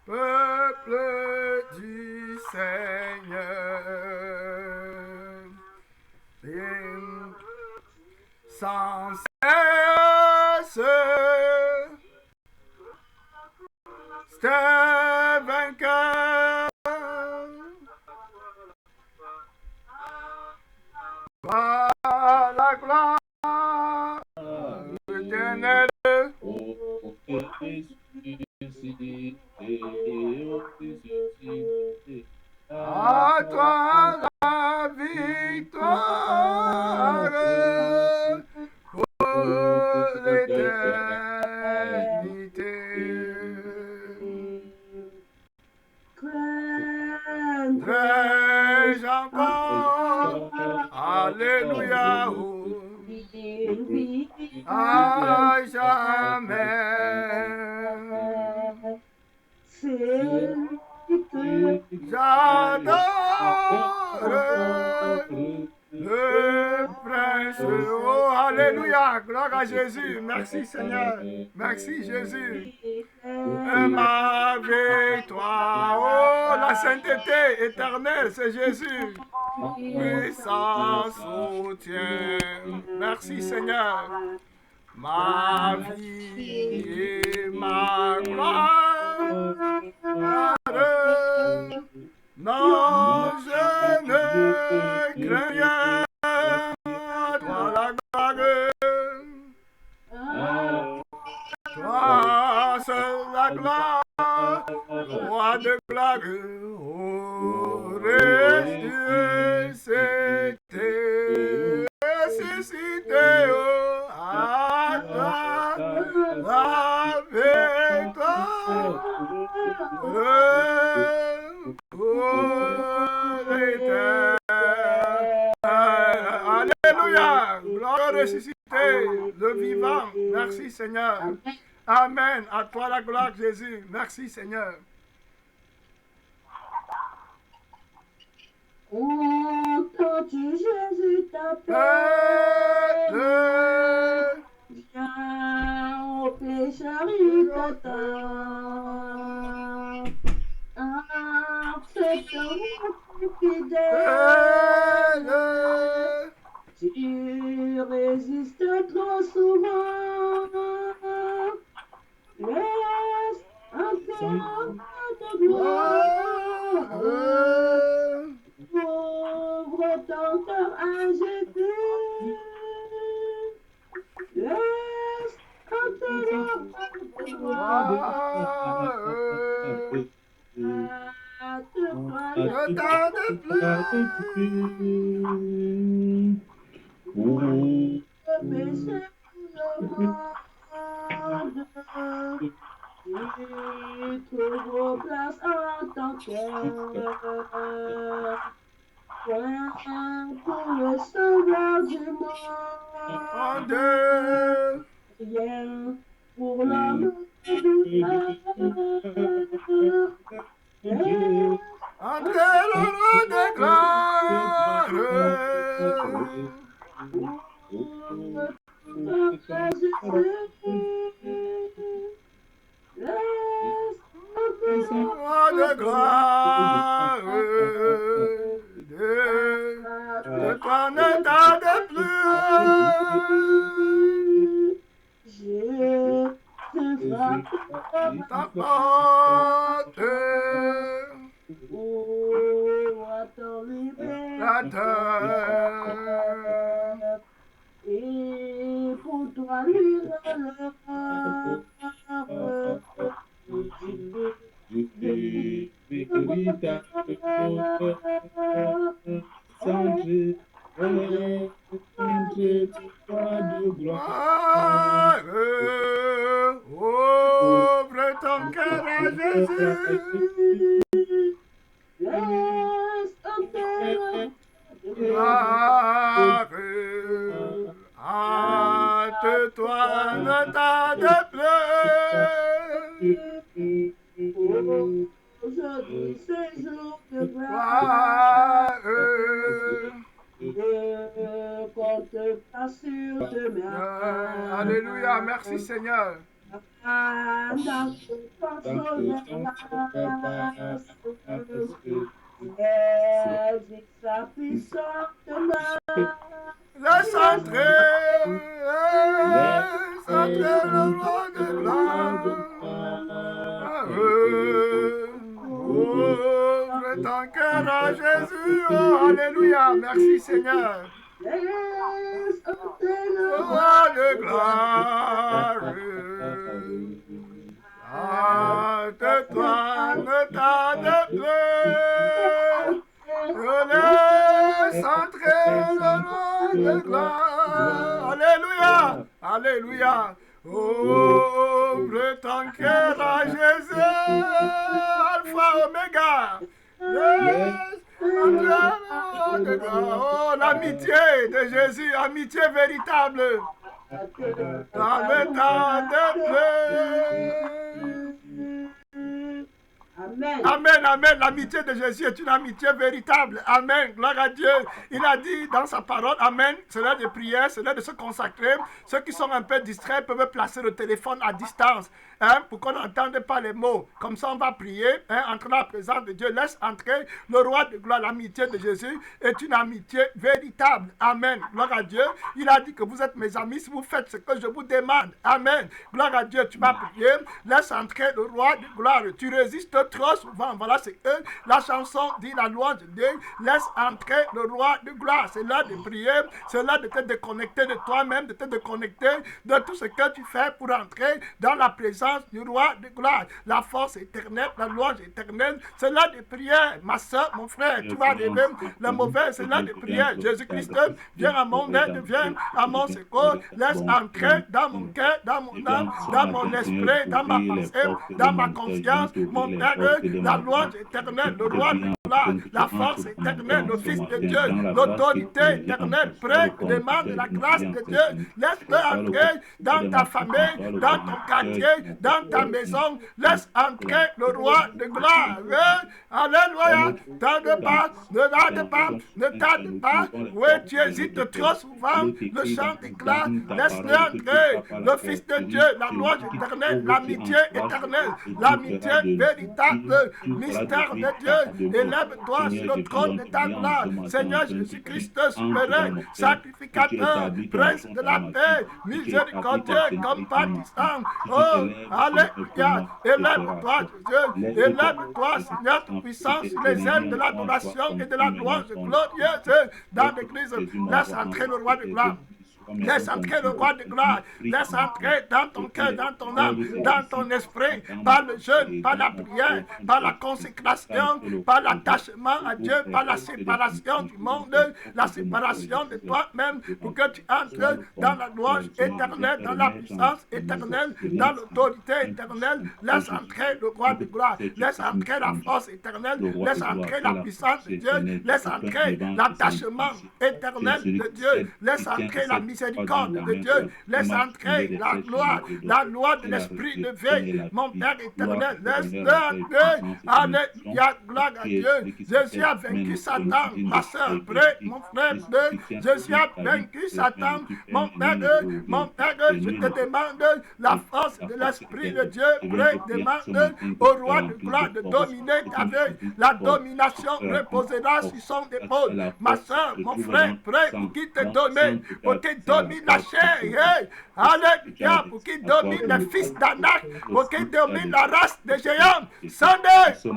peuple du Seigneur. Et sans cesse, c'est vainqueur. Par la gloire éternelle. À toi la victoire pour l'éternité. Crains-je encore, alléluia, à jamais. J'adore le prince. Oh, alléluia, gloire à Jésus. Merci Seigneur. Merci Jésus. Ma victoire. Oh, la sainteté éternelle, c'est Jésus. Puissant soutien. Merci Seigneur. Ma vie et ma gloire. Non, je ne crains rien. Toi la gloire. Toi seul la gloire. Roi de gloire. Oh, ressuscité. Oh, à toi la victoire. Alléluia, gloire ressuscité, le vivant. Merci Seigneur. Amen. À toi la gloire Jésus. Merci Seigneur. Entends-tu Jésus t'appelle? Viens au pécheur, il t'attend. Accepte-moi fidèle. Tu résistes trop souvent. Laisse encore de gloire. Ouvre ton cœur à Jésus. Laisse encore de gloire. Ne tarde plus. Le péché demande. Il trouve place en ton cœur. Pour le sauveur du monde. Rien pour l'homme du cœur. Entre le nom de gloire. De gloire, de toi ne tarde plus. Je frappe ta porte. Ouvre ton libérateur. Et pour toi lui relève. Ouvre ton cœur à Jésus. Laisse ton cœur. Hâte-toi, ne tarde plus. Aujourd'hui, c'est jour de gloire. Porte ta sur demain. Alléluia, merci Seigneur. Dans ce par son grâce. Avec sa puissante main. Laisse entrer le roi de gloire. Ouvre ton cœur à Jésus. Oh, alléluia. Merci Seigneur. Laisse entrer le Le roi roi de gloire. Hâte-toi, ne tarde plus. Laisse entrer le roi de gloire. Alléluia. Alléluia. Ouvre ton cœur à Jésus. Alpha, Oméga. Laisse entrer le roi de gloire. Oh, l'amitié de Jésus, amitié véritable. Dans le temps de pleurs. Amen. Amen, amen. L'amitié de Jésus est une amitié véritable. Amen. Gloire à Dieu. Il a dit dans sa parole, amen, c'est l'heure de prière, c'est l'heure de se consacrer. Ceux qui sont un peu distraits peuvent placer le téléphone à distance, pour qu'on n'entende pas les mots. Comme ça, on va prier, entrer dans la présence de Dieu. Laisse entrer le roi de gloire. L'amitié de Jésus est une amitié véritable. Amen. Gloire à Dieu. Il a dit que vous êtes mes amis si vous faites ce que je vous demande. Amen. Gloire à Dieu. Tu vas prier. Laisse entrer le roi de gloire. Tu résistes trop souvent. Voilà, c'est eux. La chanson dit la louange de Dieu. Laisse entrer le roi de gloire. C'est l'heure de prier. C'est l'heure de te déconnecter de toi-même, de te déconnecter de tout ce que tu fais pour entrer dans la présence du roi de gloire. La force éternelle, la louange éternelle. C'est l'heure de prière. Ma soeur, mon frère, tu vas lever le mauvais. C'est l'heure de prière. Jésus-Christ, viens à mon aide, viens à mon secours. Laisse entrer dans mon cœur, dans mon âme, dans mon esprit, dans ma pensée, dans ma conscience, mon Père, la louange éternelle, le roi de gloire, la force éternelle, le Fils de Dieu, l'autorité éternelle, près, demande la grâce de Dieu. Laisse-le entrer dans ta famille, dans ton quartier, dans ta maison. Laisse entrer le roi de gloire. Alléluia. Tarde pas, ne tarde pas, ne tarde pas. Oui, tu hésites trop souvent. Le chant déclare. Laisse-le entrer. Le Fils de Dieu, la louange éternelle, l'amitié éternelle, l'amitié véritable, mystère de Dieu. Élève-toi sur le trône de ta gloire. Seigneur Jésus-Christ, souverain, sacrificateur, prince de la paix, miséricordieux, compatissant. Oh, alléluia. Élève-toi, Dieu. Élève-toi, Seigneur tout-puissant, sur les ailes de l'adoration et de la louange glorieuse dans l'église. Laisse entrer le roi de gloire. Laisse entrer le roi de gloire. Laisse entrer dans ton cœur, dans ton âme, dans ton esprit, par le jeûne, par la prière, par la consécration, par l'attachement à Dieu, par la séparation du monde, la séparation de toi-même, pour que tu entres dans la louange éternelle, dans la puissance éternelle, dans l'autorité éternelle. Laisse entrer le roi de gloire. Laisse entrer la force éternelle. Laisse entrer la puissance de Dieu. Laisse entrer l'attachement éternel de Dieu. Laisse entrer la miséricorde de Dieu. Laisse entrer la loi de l'esprit de veille. Mon Père éternel, laisse-le entrer. Alléluia, gloire à Dieu. Jésus a vaincu Satan. Ma soeur, près, mon frère, Jésus a vaincu Satan. Mon Père, je te demande la force de l'esprit de Dieu. Près, demande au roi de gloire de dominer ta vie. La domination reposera sur son épaule. Ma soeur, mon frère, près, pour qu'il te domine, pour qu'il domine la chair, alléluia, pour qu'il domine les fils d'Anak, pour qu'il domine la race des géants. Sandé, c'est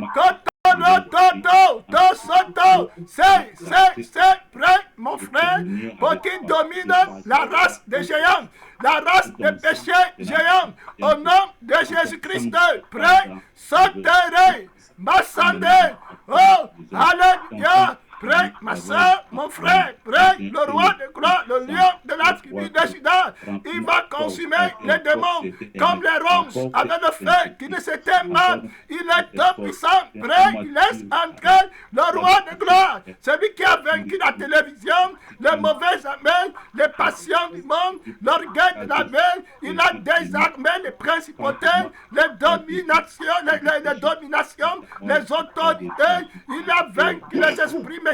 prêt, mon frère, pour qu'il domine la race des géants, la race des péchés géants, au nom de Jésus-Christ, prêt, sauterez, massandé, oh, alléluia. Prie, ma soeur, mon frère, prie, le roi de gloire, le lion de la tribu de Juda. Il va consumer les démons comme les ronces avec le feu qui ne s'éteint pas. Il est tout puissant. Prie, il laisse entrer le roi de gloire. Celui qui a vaincu la télévision, les mauvaises armées, les passions du monde, l'orgueil de la vie. Il a désarmé les principautés, les dominations, les autorités. Il a vaincu les esprits méchants.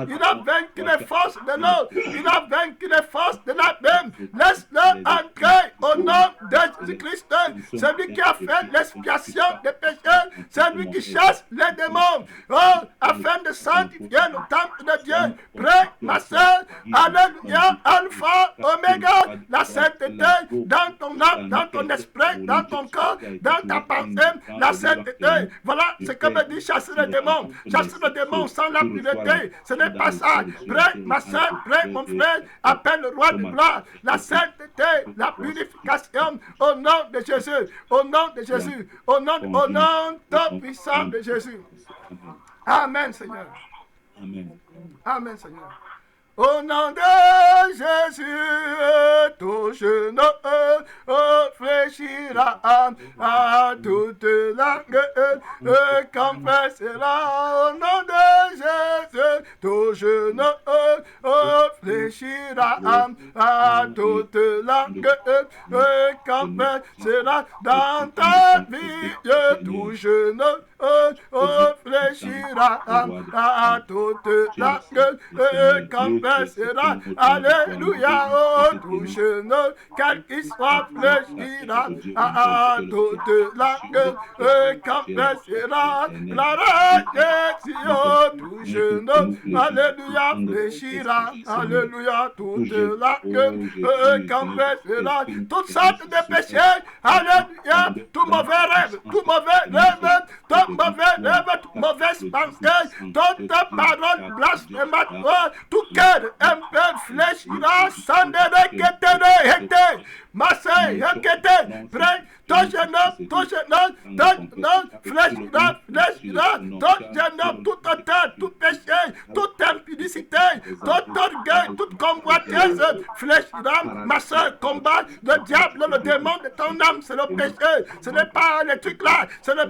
Il a vaincu les forces de l'eau. Il a vaincu les forces de la même. Laisse-le entrer au nom de Jésus-Christ, c'est lui qui a fait l'expiation des péchés, c'est lui qui chasse les démons, afin de sanctifier le temple de Dieu. Prie, ma soeur, alléluia, alpha, oméga, la sainteté dans ton âme, dans ton esprit, dans ton corps, dans ta pensée, la sainteté. Voilà ce que me dit chasser les démons. Chasser les démons sans la pureté, ce n'est pas ça. Prie, ma soeur, prie, mon frère, appelle le roi de gloire, la sainteté, la purification, au nom de Jésus, au nom de Jésus, au nom tout puissant de Jésus. Amen, Seigneur. Amen. Amen, Seigneur. Au nom de Jésus, tout genou fléchira à toute langue confessera. Au nom de Jésus, tout genou fléchira à toute langue confessera. Dans ta vie, tout genou fléchira à toute langue confessera. Alléluia, tout genou, quel qu'il soit, fléchira à toute langue confessera. La résurrection, tout genou, alléluia, fléchira. Alléluia, toute langue confessera. Toutes sortes de péchés, alléluia, tout mauvais rêve, toute mauvaise pensée, toute parole blasphématoire, tout cœur impur fléchira, sans dérecter, massé, inquiété, prêt, ton genou, fléchira, ton genou, toute terre, tout péché, toute impudicité, tout orgueil, toute convoitise, fléchira, ma soeur, combat le diable, le démon de ton âme, c'est le péché, ce n'est pas les trucs là, c'est le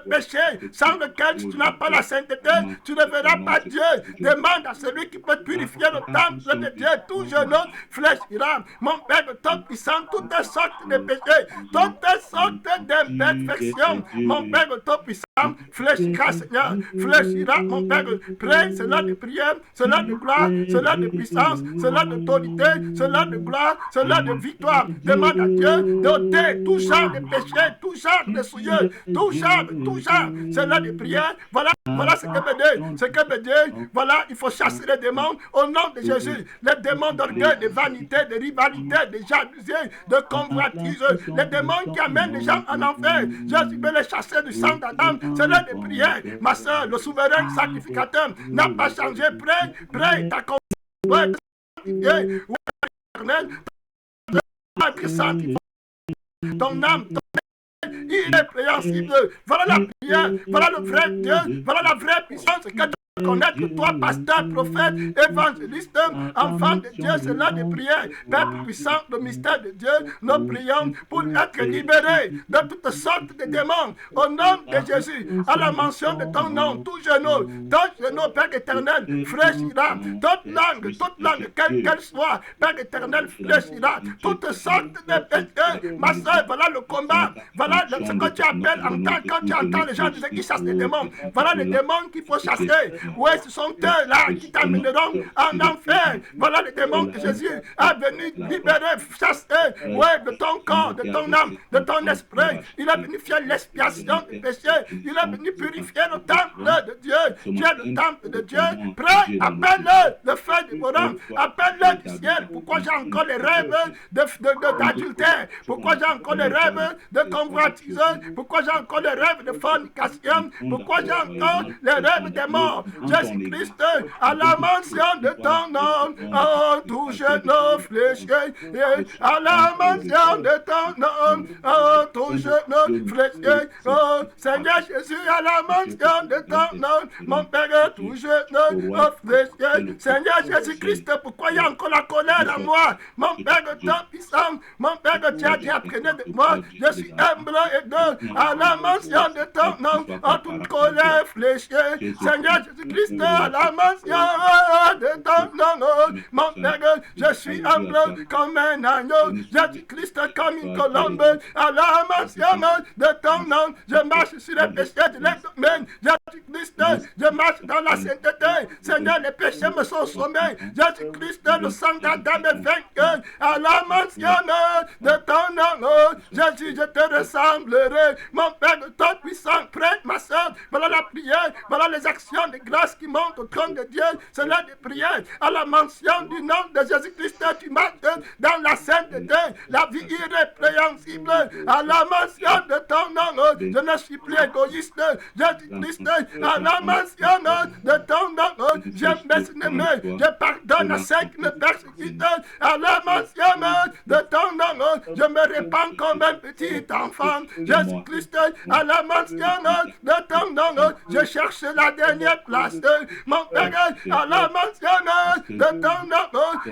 péché, sans lequel tu n'as pas la sainteté, tu ne verras pas Dieu. Demande à celui qui peut purifier le temple de Dieu, tout genou fléchira, mon Père tout puissant, toutes sortes de péchés, toutes sortes d'imperfections, mon Père tout puissant, fléchira, Seigneur, fléchira, mon Père, prie, c'est l'heure de prière, c'est l'heure de gloire, c'est l'heure de puissance, c'est l'heure d'autorité, c'est l'heure de gloire, c'est l'heure de victoire. Demande à Dieu d'ôter tout genre de péché, tout genre de souillure, tout genre, c'est l'heure de prière. Voilà ce que me dit, voilà, il faut chasser les démons au nom de Jésus, les démons d'orgueil, de vanité, de rivalité, de jalousie, de convoitise, les démons qui amènent les gens en enfer. Jésus veut les chasser du sang d'Adam, c'est l'heure de prière. Ma soeur, le souverain sacrificateur n'a pas changé. Prie, ta conscience sanctifiée, ton âme, il est préhensible. Voilà la prière, voilà le vrai Dieu, voilà la vraie puissance que tu connaître que toi, pasteur, prophète, évangéliste, enfant de Dieu, c'est l'heure de prière. Père puissant, le mystère de Dieu, nous prions pour être libérés de toutes sortes de démons. Au nom de Jésus, à la mention de ton nom, tout genou, Père éternel, fléchira. Toute langue, quelle qu'elle soit, Père éternel, fléchira. Toutes sortes de péchés. Ma soeur, voilà le combat. Voilà ce que tu appelles quand tu entends les gens dire qu'ils chassent les démons. Voilà les démons qu'il faut chasser. Oui, ce sont eux-là qui t'amèneront en enfer. Voilà les démons que Jésus a venu libérer, chasser, oui, de ton corps, de ton âme, de ton esprit. Il a venu faire l'expiation du péché. Il a venu purifier le temple de Dieu. Tu es le temple de Dieu. Prie, appelle-le, le feu du Coran. Appelle-le du ciel. Pourquoi j'ai encore les rêves d'adultère? Pourquoi j'ai encore les rêves de convoitise? Pourquoi j'ai encore les rêves de fornication? Pourquoi j'ai encore les rêves des morts? Jésus-Christ, à la mention de ton nom, oh, tout genou fléché, à la mention de ton nom, oh, tout genou fléché, oh, Seigneur Jésus, à la mention de ton nom, mon Père, tout genou fléché, Seigneur Jésus-Christ, pourquoi il y a encore la colère en moi? Mon Père, ton puissant, mon Père, tu as dit, apprenez de moi, je suis humble et doux, à la mention de ton nom, oh, toute colère fléchée, Seigneur Jésus, Jésus-Christ, à la mention de ton nom, mon Père, je suis humble comme un agneau, Jésus-Christ comme une colombe, à la mention de ton nom, je marche sur les péchés de l'Éternel, Jésus-Christ, je marche dans la sainteté, Seigneur, les péchés me sont sommés, Jésus-Christ, le sang d'Adam est vainqueur, à la mention de ton nom, Jésus, je te ressemblerai, mon Père, ton puissant, prête ma soeur, voilà la prière, voilà les actions de grâce qui montent au trône de Dieu, c'est l'heure de prière, à la mention du nom de Jésus-Christ, tu marches dans la sainteté, la vie irrépréhensible, à la mention de ton nom, je ne suis plus égoïste, Jésus-Christ, à la mention de ton nom, j'aime mes ennemis, je pardonne à ceux qui me persécutent, à la mention de ton nom, je me répands comme un petit enfant, Jésus-Christ, à la mention de ton nom, je cherche la dernière place, mon Père, à la mention de ton nom,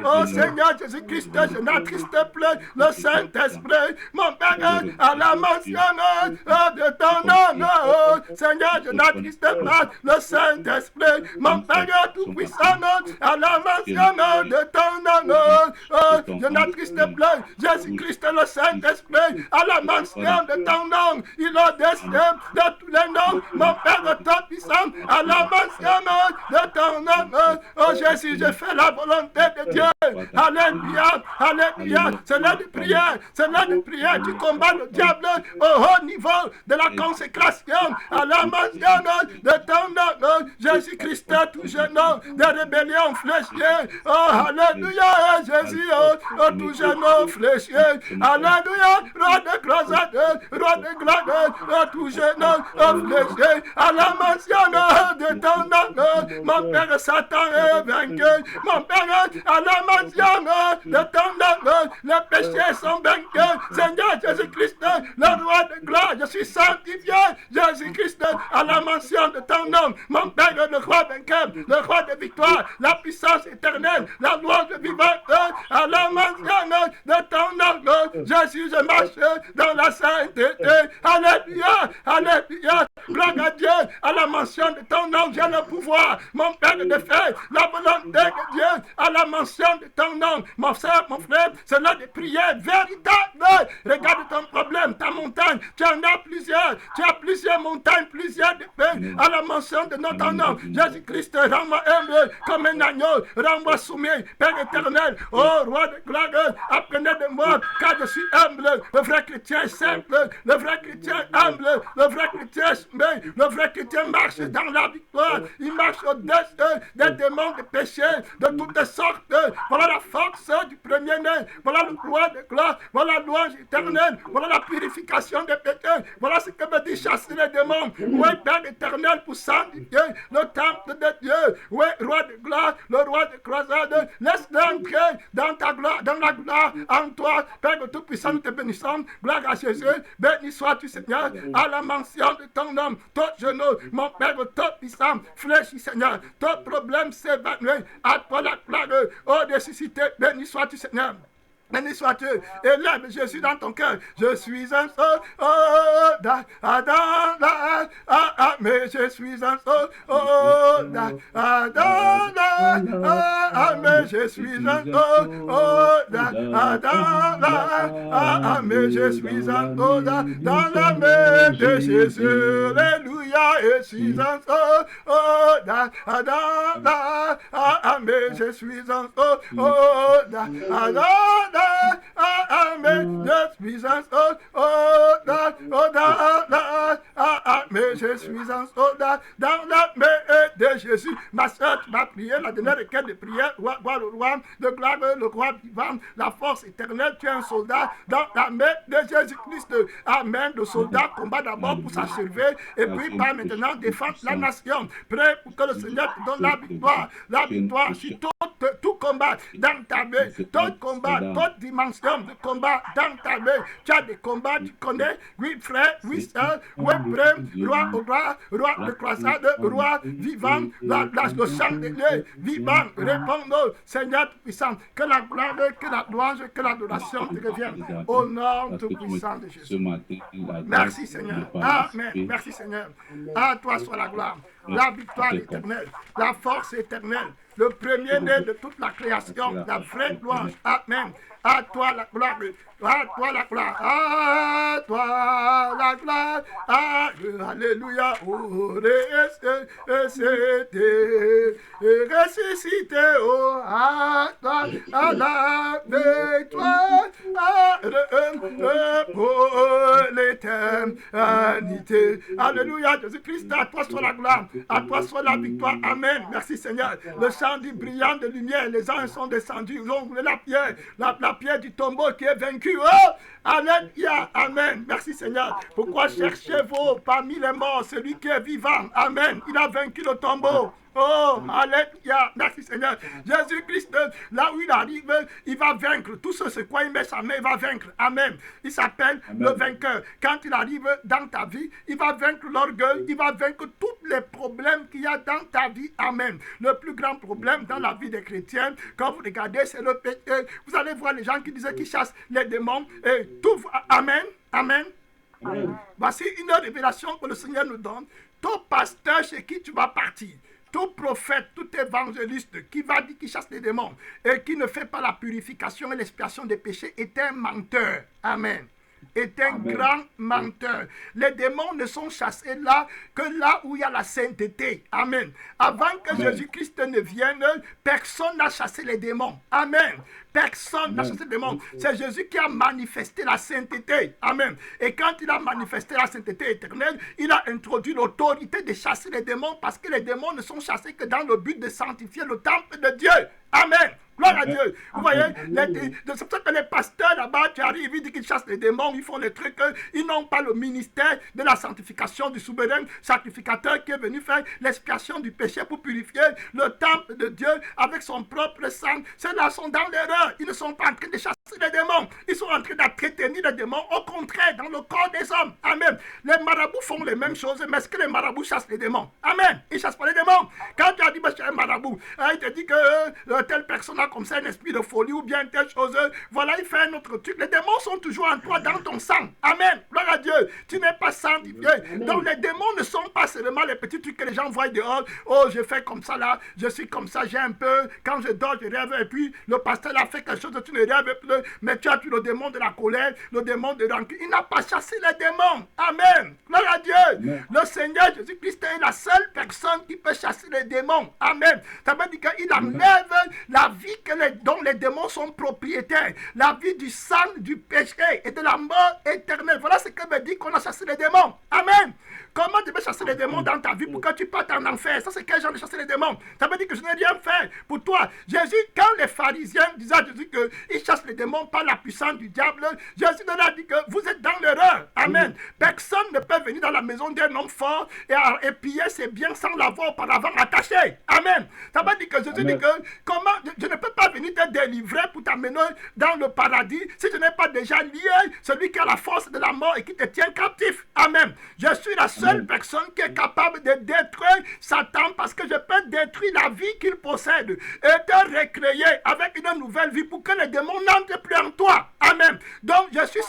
oh Seigneur Jésus-Christ, je n'attriste plus le Saint-Esprit, mon Père, à la mention de ton nom, Seigneur, je n'attriste pas le Saint-Esprit, mon Père tout-puissant, à la mention de ton nom, je n'attriste plus Jésus-Christ, le Saint-Esprit, à la mention de ton nom, il est au-dessus de tous les noms, mon Père tout-puissant, à la mention de ton nom, oh Jésus, je fais la volonté de Dieu, alléluia, alléluia, c'est l'heure de prière, c'est l'heure de prière, tu combats le diable au haut niveau de la consécration, à la mention de ton nom, Jésus-Christ, tout genou des rébellions fléchies, oh alléluia, Jésus, oh tout genou fléchier, alléluia, roi de croisade, roi de gloire, oh tout genou fléchier, à la mention de ton nom, mon Père Satan est vaincu, mon Père, à la mention de ton nom, les péchés sont vaincus, Seigneur Jésus-Christ, le roi de gloire, je suis sanctifié, Jésus-Christ, à la mention de ton nom, mon Père, le roi vainqueur, le roi de victoire, la puissance éternelle, la loi de vivante, à la mention de ton nom, Jésus, je marche dans la sainteté, alléluia, alléluia, gloire à Dieu, à la mention de ton nom, j'ai le pouvoir, mon Père, de faire la volonté de Dieu, à la mention de ton nom, mon frère, c'est l'heure de prière véritable, regarde ton problème, ta montagne, tu en as plusieurs montagnes, plusieurs défis, à la mention de notre nom, Jésus-Christ, rends-moi humble comme un agneau, rends-moi soumis, Père éternel, oh roi de gloire, apprenez de moi, car je suis humble, le vrai chrétien est simple, le vrai chrétien est humble, le vrai chrétien est soumis, le vrai chrétien marche dans la victoire, il marche au-dessus des démons de péché, de toutes sortes, voilà la force du premier-né, voilà le roi de gloire, voilà la louange éternelle, voilà la purification des péchés, voilà ce que me dit chasser les démons, oui, Père éternel pour sanctifier le temple de Dieu, oui, roi de gloire, le roi de croisade, laisse-le entrer dans ta gloire, dans la gloire en toi, Père tout-puissant, nous te bénissons, gloire à Jésus, béni sois-tu Seigneur, à la mention de ton nom, ton genou, mon Père tout-puissant, fléchis Seigneur, ton problème s'évanouit, à toi la gloire, oh ressuscité, béni sois-tu Seigneur. Béni sois-tu, élève Jésus dans ton cœur. Je suis un soldat, mais je suis un soldat, mais je suis un soldat, mais je suis un soldat dans la main de Jésus. Alléluia, je suis un soldat, mais je suis un soldat, mais je suis un soldat, mais je suis un soldat dans la main de Jésus. Ma soeur, tu vas prier la dernière requête de prière, voir le roi de gloire, le roi vivant, la force éternelle. Tu es un soldat dans la main de Jésus-Christ. Amen. Le soldat combat d'abord pour s'achever et puis par maintenant défendre la nation. Prêt pour que le Seigneur te donne la victoire. La victoire sur tout combat dans ta main, tout combat, toute dimension de combat dans ta main. Tu as des combats, tu connais, oui frère, oui sœur, oui frère, roi au roi de croisade, roi vivant, le sang de Dieu, vivant, répondons, Seigneur tout-puissant, que la gloire, que la louange, que l'adoration te revienne au nom tout-puissant de Jésus. Merci Seigneur. Amen. Merci Seigneur. À toi soit la gloire. la victoire éternelle, la force éternelle, le premier-né de toute la création, la vraie gloire. Amen. À toi la gloire, à toi la gloire, à toi la gloire, alléluia, oh, ressuscité, oh, à toi, à la victoire, pour l'éternité. Alléluia, Jésus-Christ, à toi soit la gloire, à toi soit la victoire. Amen. Merci Seigneur. Le chant du brillant de lumière, les anges sont descendus, ils ont roulé la pierre, la pierre du tombeau qui est vaincue. Oh, alléluia, amen. Merci Seigneur. Pourquoi cherchez-vous parmi les morts celui qui est vivant? Amen. Il a vaincu le tombeau. Oh, alléluia. Merci Seigneur. Jésus-Christ, là où il arrive, il va vaincre. Tout ce sur quoi il met sa main, il va vaincre. Amen. Il s'appelle le vainqueur. Quand il arrive dans ta vie, il va vaincre l'orgueil. Il va vaincre tous les problèmes qu'il y a dans ta vie. Amen. Le plus grand problème dans la vie des chrétiens, quand vous regardez, c'est le péché. Vous allez voir les gens qui disaient qu'ils chassent les démons. Et tout. Amen. Amen. Amen. Voici une révélation que le Seigneur nous donne. Ton pasteur chez qui tu vas partir, tout prophète, tout évangéliste qui va dire qu'il chasse les démons et qui ne fait pas la purification et l'expiation des péchés est un menteur. Amen. Est un grand menteur. Les démons ne sont chassés là que là où il y a la sainteté. Amen. Avant que Jésus-Christ ne vienne, personne n'a chassé les démons. Amen. Personne n'a chassé les démons. C'est Jésus qui a manifesté la sainteté. Amen. Et quand il a manifesté la sainteté éternelle, il a introduit l'autorité de chasser les démons parce que les démons ne sont chassés que dans le but de sanctifier le temple de Dieu. Amen. Gloire à Dieu. Vous voyez, c'est pour ça que les pasteurs là-bas, tu arrives, ils disent qu'ils chassent les démons, ils font les trucs, ils n'ont pas le ministère de la sanctification du souverain sacrificateur qui est venu faire l'expiation du péché pour purifier le temple de Dieu avec son propre sang. Ceux-là sont dans l'erreur. Ils ne sont pas en train de chasser les démons. Ils sont en train d'entretenir les démons, au contraire, dans le corps des hommes. Amen. Les marabouts font les mêmes choses, mais est-ce que les marabouts chassent les démons? Amen. Ils ne chassent pas les démons. Quand tu as dit, je suis un marabout, il te dit que telle personne a comme ça un esprit de folie ou bien telle chose, voilà, il fait un autre truc. Les démons sont toujours en toi, dans ton sang. Amen. Gloire à Dieu. Tu n'es pas sanctifié. Donc les démons ne sont pas seulement les petits trucs que les gens voient dehors. Oh, je fais comme ça là, je suis comme ça, j'ai un peu, quand je dors, je rêve, et puis le pasteur a fait quelque chose, tu ne rêves plus, mais tu as tu le démon de la colère, le démon de rancune. Il n'a pas chassé les démons. Amen. Gloire à Dieu. Amen. Le Seigneur Jésus-Christ est la seule personne qui peut chasser les démons. Amen. Ça veut dire qu'il enlève la vie dont les démons sont propriétaires, la vie du sang, du péché et de la mort éternelle. Voilà ce que veut dire qu'on a chassé les démons. Amen. Comment tu peux chasser les démons dans ta vie pour que tu partes en enfer? Ça, c'est quel genre de chasser les démons? Ça veut dire que je n'ai rien fait pour toi. Jésus, quand les pharisiens disaient à Jésus qu'ils chassent les démons par la puissance du diable, Jésus leur a dit que vous êtes dans l'erreur. Amen. Personne ne peut venir dans la maison d'un homme fort et piller ses biens sans l'avoir auparavant attaché. Amen. Ça veut dire que Jésus dit que comment je ne peux pas venir te délivrer pour t'amener dans le paradis si je n'ai pas déjà lié celui qui a la force de la mort et qui te tient captif. Amen. Je suis la seule personne qui est capable de détruire Satan parce que je peux détruire la vie qu'il possède et te recréer avec une nouvelle vie pour que les démons n'entrent plus en toi. Amen. Donc je suis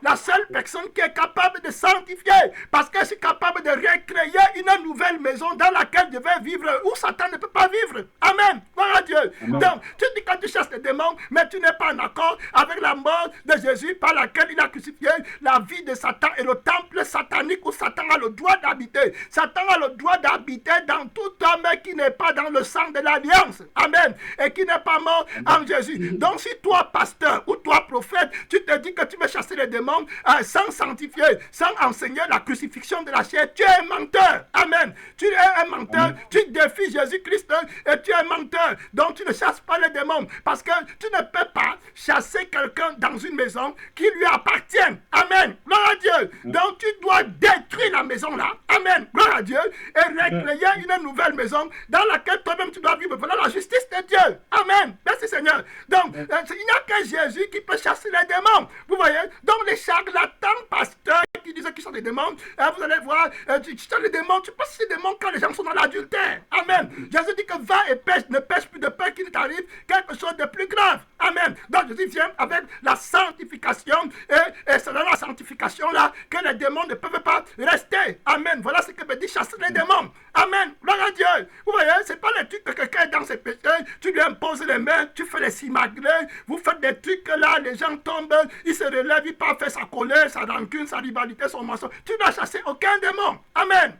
la seule personne qui est capable de sanctifier parce que je suis capable de recréer une nouvelle maison dans laquelle je vais vivre où Satan ne peut pas vivre. Amen. Gloire à Dieu. Amen. Donc tu dis quand tu chasses les démons, mais tu n'es pas en accord avec la mort de Jésus par laquelle il a crucifié la vie de Satan et le temple satanique où Satan a le droit d'habiter. Satan a le droit d'habiter dans tout homme qui n'est pas dans le sang de l'alliance. Amen. Et qui n'est pas mort en Jésus. Donc si toi, pasteur ou toi, prophète, tu te dis que tu veux chasser les démons sans sanctifier, sans enseigner la crucifixion de la chair, tu es un menteur. Amen. Tu es un menteur. Amen. Tu défies Jésus-Christ et tu es un menteur. Donc tu ne chasses pas les démons parce que tu ne peux pas chasser quelqu'un dans une maison qui lui appartient. Amen. Gloire à Dieu. Donc tu dois détruire la maison là. Amen. Gloire à Dieu. Et recréer une nouvelle maison dans laquelle toi-même tu dois vivre. Voilà la justice de Dieu. Amen. Merci Seigneur. Donc il n'y a que Jésus qui peut chasser les démons. Vous voyez? Donc les charlatans pasteurs qui disent qu'ils sont des démons, vous allez voir, tu chasses les démons, tu passes ces démons quand les gens sont dans l'adultère. Amen. Jésus dit que va et pêche, ne pêche plus de peur qu'il ne t'arrive quelque chose de plus grave. Amen. Donc Jésus vient avec la sanctification et c'est dans la sanctification là que les démons ne peuvent pas rester. péché. Amen. Voilà ce que veut dire chasser les démons. Amen. Gloire à Dieu. Vous voyez, c'est pas les trucs que quelqu'un est dans ses péchés, tu lui imposes les mains, tu fais les simagrées, vous faites des trucs là, les gens tombent, ils se relèvent, ils partent faire sa colère, sa rancune, sa rivalité, son mensonge. Tu n'as chassé aucun démon. Amen.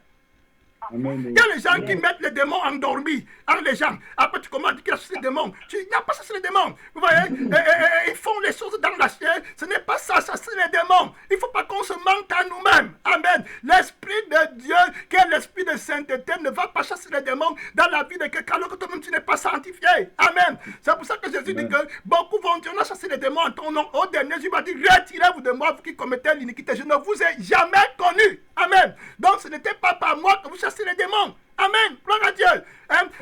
Amen. Il y a les gens qui mettent les démons endormis en les gens. Après, tu commences à dire qu'il a chassé les démons. Tu n'as pas chassé les démons. Vous voyez, ils font les choses dans la chair. Ce n'est pas ça, chasser les démons. Il ne faut pas qu'on se mente à nous-mêmes. Amen. L'Esprit de Dieu, qui est l'Esprit de sainteté, ne va pas chasser les démons dans la vie de quelqu'un alors que toi-même tu n'es pas sanctifié. Amen. C'est pour ça que Jésus dit que beaucoup vont dire on a chassé les démons en ton nom. Au dernier, Jésus va dire retirez-vous de moi, vous qui commettez l'iniquité. Je ne vous ai jamais connu. Amen. Donc ce n'était pas par moi que vous chassez les démons. Amen. Gloire à Dieu.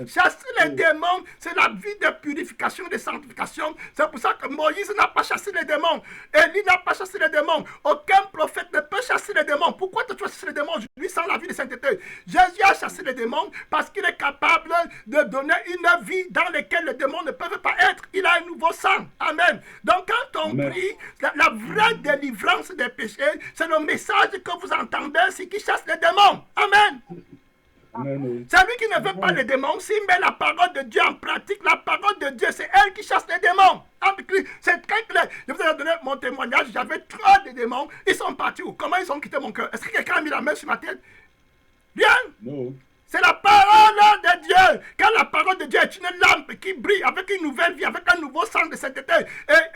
Chasser les démons, c'est la vie de purification, de sanctification. C'est pour ça que Moïse n'a pas chassé les démons. Élie n'a pas chassé les démons. Aucun prophète ne peut chasser les démons. Pourquoi tu vas chasser les démons aujourd'hui sans la vie de sainteté? Jésus a chassé les démons parce qu'il est capable de donner une vie dans laquelle les démons ne peuvent pas être. Il a un nouveau sang. Amen. Donc quand on prie, la vraie délivrance des péchés, c'est le message que vous entendez, c'est qui chasse les démons. Amen. Celui qui ne veut pas les démons, s'il met la parole de Dieu en pratique, la parole de Dieu, c'est elle qui chasse les démons. C'est très clair. Je vous ai donné mon témoignage, j'avais 3 de démons, ils sont partis où? Comment ils ont quitté mon cœur? Est-ce que quelqu'un a mis la main sur ma tête? Bien. Non. C'est la parole de Dieu. Quand la parole de Dieu est une lampe qui brille avec une nouvelle vie, avec un nouveau sang de sainteté.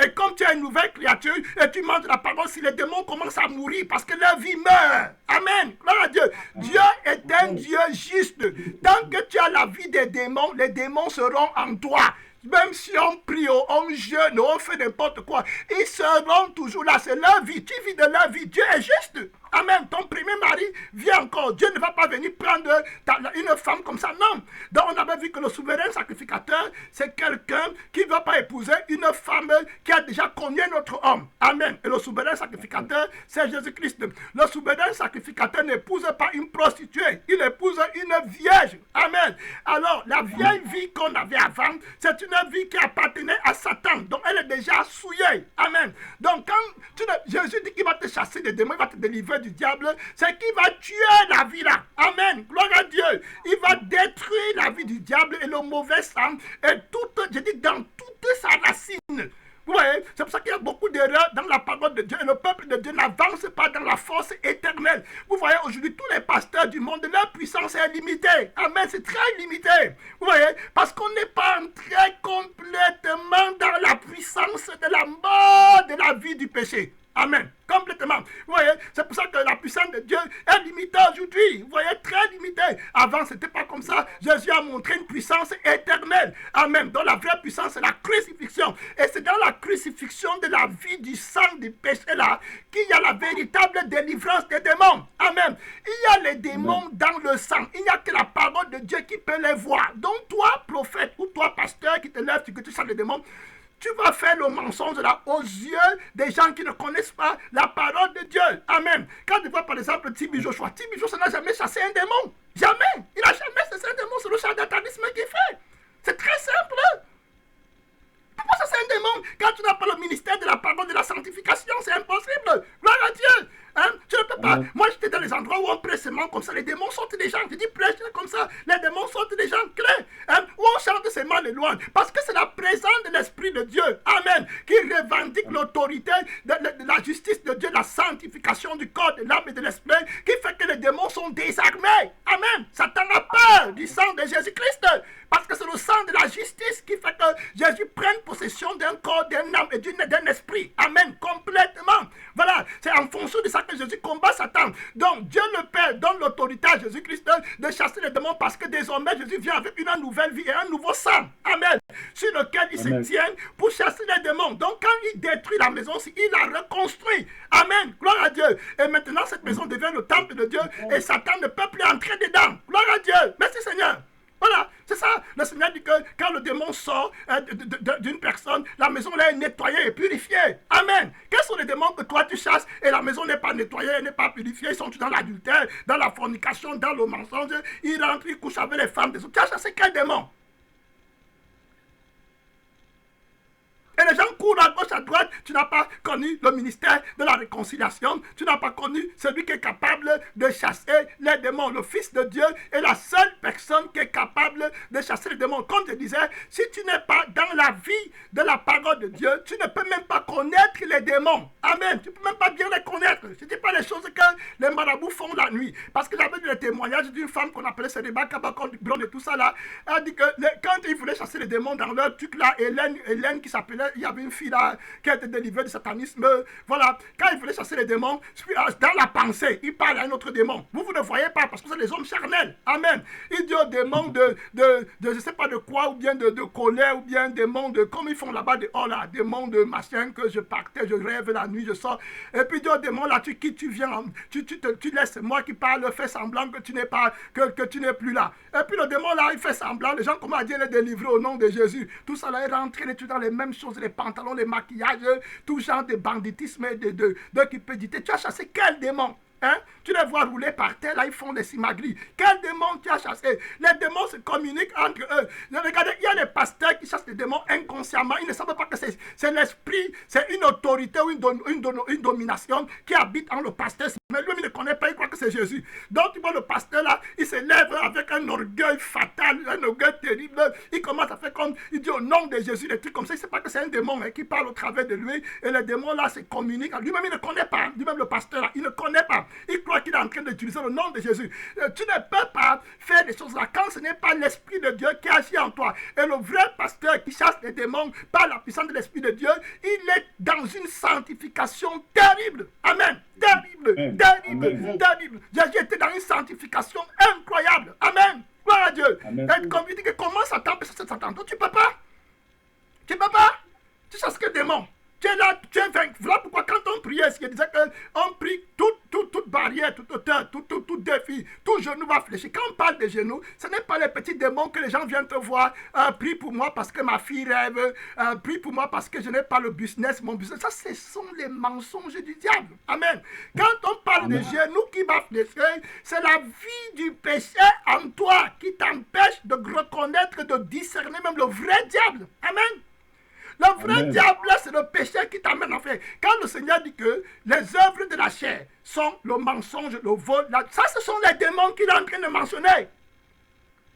Et comme tu es une nouvelle créature et tu manges la parole, si les démons commencent à mourir parce que leur vie meurt. Amen. Gloire à Dieu. Dieu est un Dieu juste. Tant que tu as la vie des démons, les démons seront en toi. Même si on prie, on jeûne, on fait n'importe quoi, ils seront toujours là. C'est leur vie. Tu vis de leur vie. Dieu est juste. Amen. Ton premier mari vit encore. Dieu ne va pas venir prendre une femme comme ça. Non. Donc on avait vu que le souverain sacrificateur, c'est quelqu'un qui ne va pas épouser une femme qui a déjà connu notre homme. Amen. Et le souverain sacrificateur, c'est Jésus-Christ. Le souverain sacrificateur n'épouse pas une prostituée. Il épouse une vierge. Amen. Alors, la vieille vie qu'on avait avant, c'est une vie qui appartenait à Satan. Donc, elle est déjà souillée. Amen. Donc, quand Jésus dit qu'il va te chasser des démons, il va te délivrer du diable, c'est qu'il va tuer la vie là. Amen. Gloire à Dieu. Il va détruire la vie du diable et le mauvais sang et je dis dans toute sa racine. Vous voyez, c'est pour ça qu'il y a beaucoup d'erreurs dans la parole de Dieu. Et le peuple de Dieu n'avance pas dans la force éternelle. Vous voyez, aujourd'hui, tous les pasteurs du monde, leur puissance est limitée. Amen, c'est très limité. Vous voyez, parce qu'on n'est pas entré complètement dans la puissance de la mort, de la vie du péché. Amen. Complètement. Vous voyez, c'est pour ça que la puissance de Dieu est limitée aujourd'hui. Vous voyez, très limitée. Avant, ce n'était pas comme ça. Jésus a montré une puissance éternelle. Amen. Donc la vraie puissance, c'est la crucifixion. Et c'est dans la crucifixion de la vie du sang du péché là qu'il y a la véritable délivrance des démons. Amen. Il y a les démons dans le sang. Il n'y a que la parole de Dieu qui peut les voir. Donc toi, prophète, ou toi, pasteur, qui te lèves, que tu chasses les démons, tu vas faire le mensonge là aux yeux des gens qui ne connaissent pas la parole de Dieu. Amen. Quand tu vois par exemple Tibi Joshua n'a jamais chassé un démon. Jamais. Il n'a jamais chassé un démon. C'est le charlatanisme qu'il fait. C'est très simple. Pourquoi chasser un démon quand tu n'as pas le ministère de la parole de la sanctification? C'est impossible. Gloire à Dieu. Tu ne peux pas. Moi, j'étais dans les endroits où on prêche seulement comme ça. Les démons sortent des gens. Je dis prêche comme ça. Les démons sortent des gens clairs. Où on chante seulement les louanges. Parce que c'est la présence de l'Esprit de Dieu. Amen. Qui revendique l'autorité de la justice de Dieu, la sanctification du corps, de l'âme et de l'esprit, qui fait que les démons sont désarmés. Amen. Satan a peur du sang de Jésus-Christ. Parce que c'est le sang de la justice qui fait que Jésus prenne possession d'un corps, d'un âme et d'un esprit. Amen. Complètement. Voilà. C'est en fonction de ça que Jésus combat Satan. Donc Dieu le Père donne l'autorité à Jésus-Christ de chasser les démons parce que désormais Jésus vient avec une nouvelle vie et un nouveau sang. Amen. Sur lequel il se tient pour chasser les démons. Donc quand il détruit la maison, il la reconstruit. Amen. Gloire à Dieu. Et maintenant cette maison devient le temple de Dieu et Satan ne peut plus entrer dedans. Gloire à Dieu. Merci Seigneur. Voilà, c'est ça. Le Seigneur dit que quand le démon sort d'une personne, la maison là est nettoyée et purifiée. Amen. Quels sont les démons que toi tu chasses et la maison n'est pas nettoyée, elle n'est pas purifiée? Ils sont tous dans l'adultère, dans la fornication, dans le mensonge. Ils rentrent, ils couchent avec les femmes des autres. Tu as chassé quel démon? Et les gens courent à gauche, à droite. Tu n'as pas connu le ministère de la réconciliation. Tu n'as pas connu celui qui est capable de chasser les démons. Le Fils de Dieu est la seule personne qui est capable de chasser les démons. Comme je disais, si tu n'es pas dans la vie de la parole de Dieu, tu ne peux même pas connaître les démons. Amen. Tu ne peux même pas bien les connaître. Ce n'est pas les choses que les marabouts font la nuit. Parce que j'avais vu le témoignage d'une femme qu'on appelait Sénéba Kabakon et tout ça là. Elle a dit que quand ils voulaient chasser les démons dans leur truc là, Hélène qui s'appelait, il y avait une fille là qui a été délivrée du satanisme. Voilà. Quand ils voulaient chasser les démons, dans la pensée, ils parlent à un autre démon. Vous ne voyez pas parce que c'est des hommes charnels. Amen. Il dit aux démons je ne sais pas de quoi, ou bien de colère, ou bien démons de, comme ils font là-bas, là, démons de machin, que je partais, je rêve la nuit, je sors. Et puis il dit aux démons là, tu quittes, tu viens, tu laisses moi qui parle, fais semblant que tu n'es pas, que tu n'es plus là. Et puis le démon là, il fait semblant, les gens commencent à dire les délivrer au nom de Jésus. Tout ça là est rentré dans les mêmes choses, les pantalons, les maquillages, tout genre de banditisme et de cupidité. Tu as chassé quel démon? Hein? Tu les vois rouler par terre, là ils font des simagris. Quel démon tu as chassé? Les démons se communiquent entre eux. Regardez, il y a des pasteurs qui chassent les démons inconsciemment. Ils ne savent pas que c'est l'esprit, c'est une autorité ou une domination qui habite en le pasteur. Mais lui, il ne connaît pas, il croit que c'est Jésus. Donc tu vois le pasteur là, il se lève avec un orgueil fatal, un orgueil terrible. Il commence à faire comme, il dit au nom de Jésus, des trucs comme ça. Il ne sait pas que c'est un démon qui parle au travers de lui. Et les démons là se communiquent. Lui-même, il ne connaît pas. Lui-même, le pasteur là, il ne connaît pas. Il croit qu'il est en train d'utiliser le nom de Jésus. Tu ne peux pas faire des choses là quand ce n'est pas l'Esprit de Dieu qui agit en toi. Et le vrai pasteur qui chasse les démons par la puissance de l'Esprit de Dieu, il est dans une sanctification terrible. Amen. Terrible, terrible, terrible. Jésus était dans une sanctification incroyable. Amen. Gloire à Dieu. Et comme il dit que comment Satan peut chasser Satan? Tu ne peux pas. Tu ne peux pas. Tu chasses que démons. Tu es là, tu es vaincu. Voilà pourquoi quand on priait, il disait qu'on prie toute barrière, toute hauteur, tout défi, tout genou va fléchir. Quand on parle de genoux, ce n'est pas les petits démons que les gens viennent te voir. Prie pour moi parce que ma fille rêve. Prie pour moi parce que je n'ai pas le business, mon business. Ça, ce sont les mensonges du diable. Amen. Quand on parle de genoux qui va fléchir, c'est la vie du péché en toi qui t'empêche de reconnaître, de discerner même le vrai diable. Amen. Le vrai diable, c'est le péché qui t'amène en fait. Quand le Seigneur dit que les œuvres de la chair sont le mensonge, le vol, ça ce sont les démons qu'il est en train de mentionner.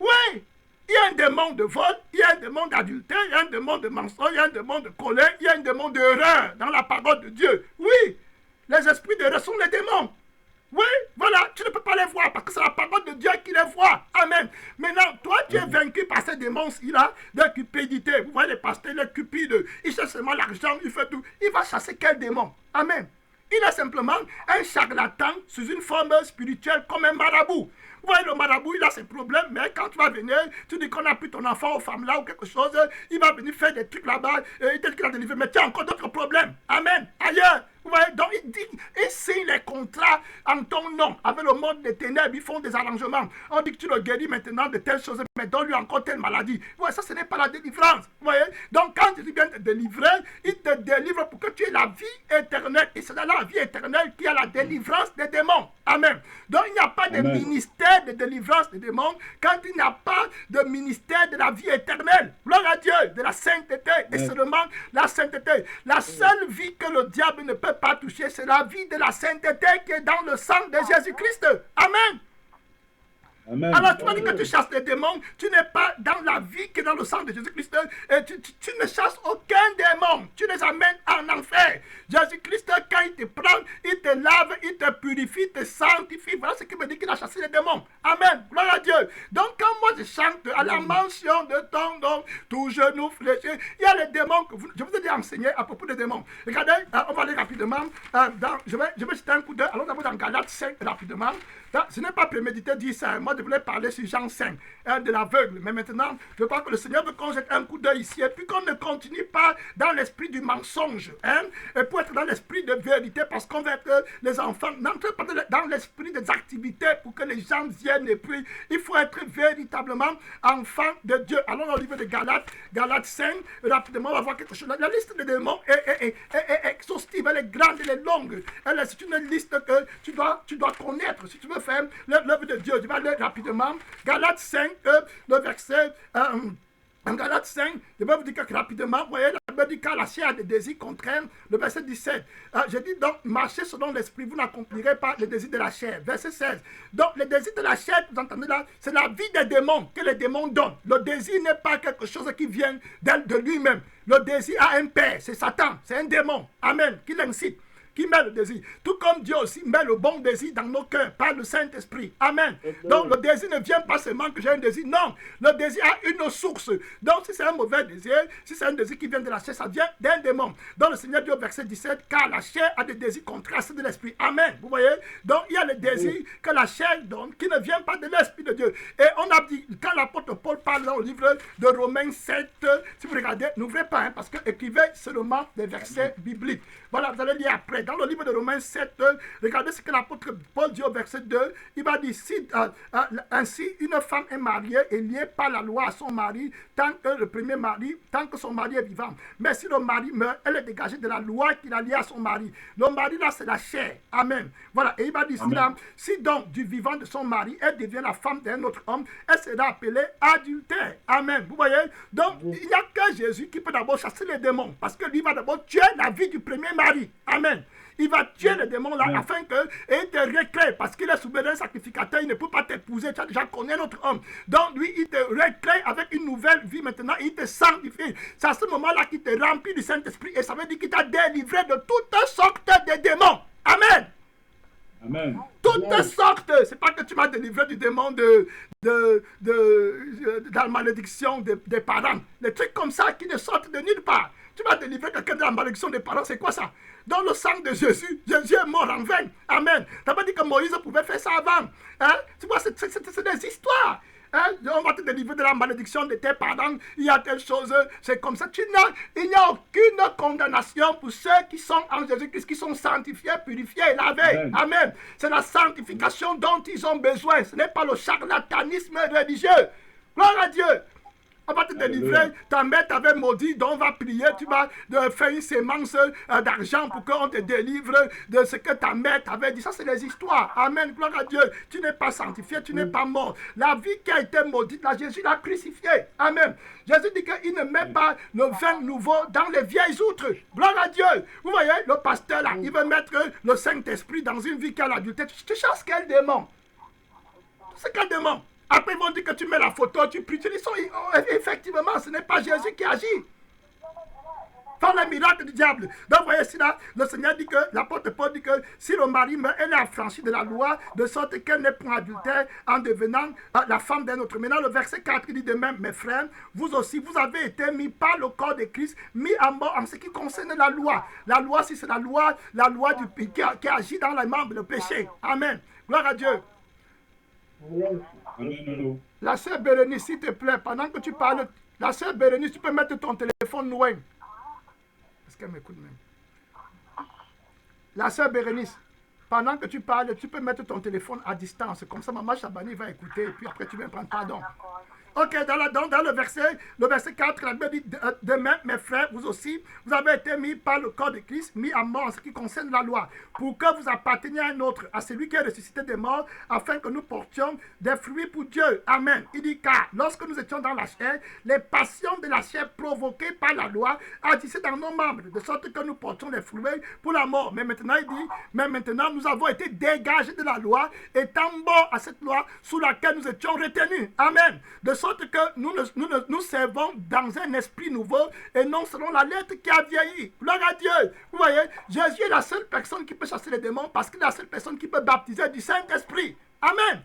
Oui, il y a un démon de vol, il y a un démon d'adultère, il y a un démon de mensonge, il y a un démon de colère, il y a un démon d'erreur dans la parole de Dieu. Oui, les esprits d'erreur sont les démons. Oui, voilà, tu ne peux pas les voir parce que c'est la parole de Dieu qui les voit. Amen. Maintenant, toi, tu es vaincu par ces démons-là de cupidité. Vous voyez les pasteurs, les cupides, ils cherchent seulement l'argent, ils font tout. Il va chasser quel démon? Amen. Il est simplement un charlatan sous une forme spirituelle comme un marabout. Vous voyez, le marabout, il a ses problèmes, mais quand tu vas venir, tu dis qu'on a pris ton enfant aux femmes là ou quelque chose, il va venir faire des trucs là-bas, il dit qu'il a délivré, mais tu as encore d'autres problèmes. Amen. Ailleurs. Vous voyez, donc il dit, il signe les contrats en ton nom. Avec le monde des ténèbres, ils font des arrangements. On dit que tu le guéris maintenant de telles choses, mais donne-lui encore telle maladie. Vous voyez, ça, ce n'est pas la délivrance. Vous voyez, donc quand Jésus vient te délivrer, il te délivre pour que tu aies la vie éternelle. Et c'est dans la vie éternelle qu'il y a la délivrance des démons. Amen. Donc il n'y a pas de ministère de délivrance des démons quand il n'y a pas de ministère de la vie éternelle. Gloire à Dieu, de la sainteté. Et seulement la sainteté. La seule vie que le diable ne peut pas toucher, c'est la vie de la sainteté qui est dans le sang de Jésus-Christ. Amen. Amen. Alors tu vas dire que tu chasses les démons, tu n'es pas dans la vie qui est dans le sang de Jésus-Christ et tu ne chasses aucun démon, tu les amènes en enfer. Jésus-Christ, quand il te prend, il te lave, il te purifie, il te sanctifie. Voilà ce qui me dit qu'il a chassé les démons. Amen. Gloire à Dieu. Donc quand moi je chante à la mention de ton nom, tout genou fléchi, il y a les démons que je vous ai déjà enseigné à propos des démons. Regardez, on va aller rapidement. Je vais jeter un coup d'œil. Alors d'abord dans Galates 5 rapidement. Ce n'est pas prémédité de dire ça. Moi, je voulais parler sur Jean 5, de l'aveugle. Mais maintenant, je crois que le Seigneur veut qu'on jette un coup d'œil ici et puis qu'on ne continue pas dans l'esprit du mensonge. Et pour être dans l'esprit de vérité, parce qu'on veut être les enfants, n'entrez pas dans l'esprit des activités pour que les gens viennent. Et puis, il faut être véritablement enfant de Dieu. Allons au livre de Galates 5. Rapidement, on va voir quelque chose. La liste des démons est exhaustive, elle est grande, elle est longue. C'est une liste que tu dois connaître si tu veux faire l'œuvre de Dieu. Je vais aller rapidement. Galates 5, le verset En Galates 5, je vais vous dire que rapidement, vous voyez, la Bible dit quand la chair a des désirs contraires, le verset 17. Je dis donc, marchez selon l'esprit, vous n'accomplirez pas les désirs de la chair. Verset 16. Donc, les désirs de la chair, vous entendez là, c'est la vie des démons que les démons donnent. Le désir n'est pas quelque chose qui vient de lui-même. Le désir a un père, c'est Satan, c'est un démon. Amen, qui l'incite, qui met le désir. Tout comme Dieu aussi met le bon désir dans nos cœurs par le Saint-Esprit. Amen. Donc le désir ne vient pas seulement que j'ai un désir. Non, le désir a une source. Donc si c'est un mauvais désir, si c'est un désir qui vient de la chair, ça vient d'un démon. Donc le Seigneur dit au verset 17, car la chair a des désirs contraires de l'Esprit. Amen. Vous voyez? Donc il y a le désir que la chair donne qui ne vient pas de l'Esprit de Dieu. Et on a dit, quand l'apôtre Paul parle dans le livre de Romains 7, si vous regardez, n'ouvrez pas, parce que écrivez seulement des versets bibliques. Voilà, vous allez lire après. Dans le livre de Romains 7, regardez ce que l'apôtre Paul dit au verset 2. Il va dire, ainsi une femme est mariée et liée par la loi à son mari tant que son mari est vivant. Mais si le mari meurt, elle est dégagée de la loi qu'il a liée à son mari. Le mari là, c'est la chair. Amen. Voilà, et il va dire cela. Si donc du vivant de son mari, elle devient la femme d'un autre homme, elle sera appelée adultère. Amen. Vous voyez? Donc, il n'y a que Jésus qui peut d'abord chasser les démons, parce que lui va d'abord tuer la vie du premier mari. Amen. Il va tuer les démons là afin que et te recrée, parce qu'il est souverain sacrificateur, il ne peut pas t'épouser, tu as déjà connu un autre homme. Donc lui, il te recrée avec une nouvelle vie maintenant, il te sanctifie. C'est à ce moment-là qu'il te remplit du Saint-Esprit et ça veut dire qu'il t'a délivré de toutes sortes de démons. Amen. Amen. Toutes sortes. C'est pas que tu m'as délivré du démon de la malédiction des parents. Les trucs comme ça qui ne sortent de nulle part. Tu m'as délivré quelqu'un de la malédiction des parents, c'est quoi ça? Dans le sang de Jésus, Jésus est mort en vain. Amen. Tu n'as pas dit que Moïse pouvait faire ça avant. Hein? Tu vois, c'est des histoires. Hein? On va te délivrer de la malédiction de tes parents. Il y a telle chose, c'est comme ça. Il n'y a aucune condamnation pour ceux qui sont en Jésus-Christ, qui sont sanctifiés, purifiés et lavés. Amen. Amen. C'est la sanctification dont ils ont besoin. Ce n'est pas le charlatanisme religieux. Gloire à Dieu. On va te délivrer, ta mère t'avait maudit, donc on va prier, tu vas faire une sémence d'argent pour qu'on te délivre de ce que ta mère t'avait dit. Ça, c'est les histoires. Amen, gloire à Dieu. Tu n'es pas sanctifié, tu n'es pas mort. La vie qui a été maudite, là, Jésus l'a crucifié. Amen. Jésus dit qu'il ne met pas le vin nouveau dans les vieilles outres. Gloire à Dieu. Vous voyez, le pasteur là, il veut mettre le Saint-Esprit dans une vie qui a l'adultère. Tu cherches quel démon? C'est quel démon? Après, ils vont dire que tu mets la photo, tu pries. Effectivement, ce n'est pas Jésus qui agit. Par les miracles du diable. Donc, vous voyez ici, là, le Seigneur dit que, l'apôtre Paul dit que si le mari meurt, elle est affranchie de la loi, de sorte qu'elle n'est point adultère en devenant la femme d'un autre. Maintenant, le verset 4 dit de même, mes frères, vous aussi, vous avez été mis par le corps de Christ, mis à mort en ce qui concerne la loi. La loi, si c'est la loi qui agit dans les membres, le péché. Amen. Gloire à Dieu. La sœur Bérénice, s'il te plaît, pendant que tu parles, la sœur Bérénice, tu peux mettre ton téléphone loin. Est-ce qu'elle m'écoute même? La sœur Bérénice, pendant que tu parles, tu peux mettre ton téléphone à distance. Comme ça, Maman Chabani va écouter, et puis après tu vas prendre pardon. Ok, dans le verset 4, la Bible dit de même, mes frères, vous aussi, vous avez été mis par le corps de Christ, mis à mort en ce qui concerne la loi, pour que vous apparteniez à un autre, à celui qui est ressuscité des morts, afin que nous portions des fruits pour Dieu. Amen. Il dit, car lorsque nous étions dans la chair, les passions de la chair provoquées par la loi agissaient dans nos membres, de sorte que nous portions des fruits pour la mort. Mais maintenant, il dit, mais maintenant, nous avons été dégagés de la loi, étant morts à cette loi sous laquelle nous étions retenus. Amen. De sorte que nous servons dans un esprit nouveau et non selon la lettre qui a vieilli. Gloire à Dieu. Vous voyez, Jésus est la seule personne qui peut chasser les démons parce qu'il est la seule personne qui peut baptiser du Saint-Esprit. Amen.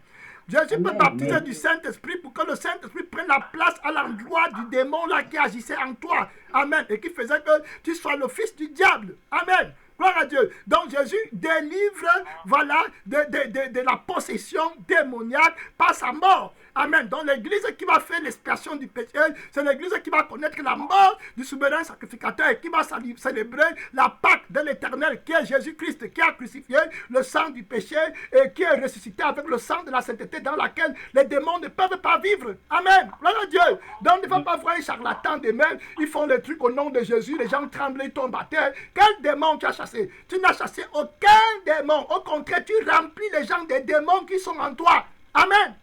Jésus peut baptiser du Saint-Esprit pour que le Saint-Esprit prenne la place à l'endroit du démon là qui agissait en toi. Amen. Et qui faisait que tu sois le fils du diable. Amen. Gloire à Dieu. Donc Jésus délivre, voilà, de la possession démoniaque par sa mort. Amen. Donc l'église qui va faire l'expiation du péché, c'est l'église qui va connaître la mort du souverain sacrificateur et qui va célébrer la Pâque de l'Éternel qui est Jésus-Christ, qui a crucifié le sang du péché et qui est ressuscité avec le sang de la sainteté dans laquelle les démons ne peuvent pas vivre. Amen. Gloire à Dieu. Donc ne va pas voir un charlatan demain, ils font les trucs au nom de Jésus, les gens tremblent, ils tombent à terre. Quel démon tu as chassé? Tu n'as chassé aucun démon. Au contraire, tu remplis les gens des démons qui sont en toi. Amen.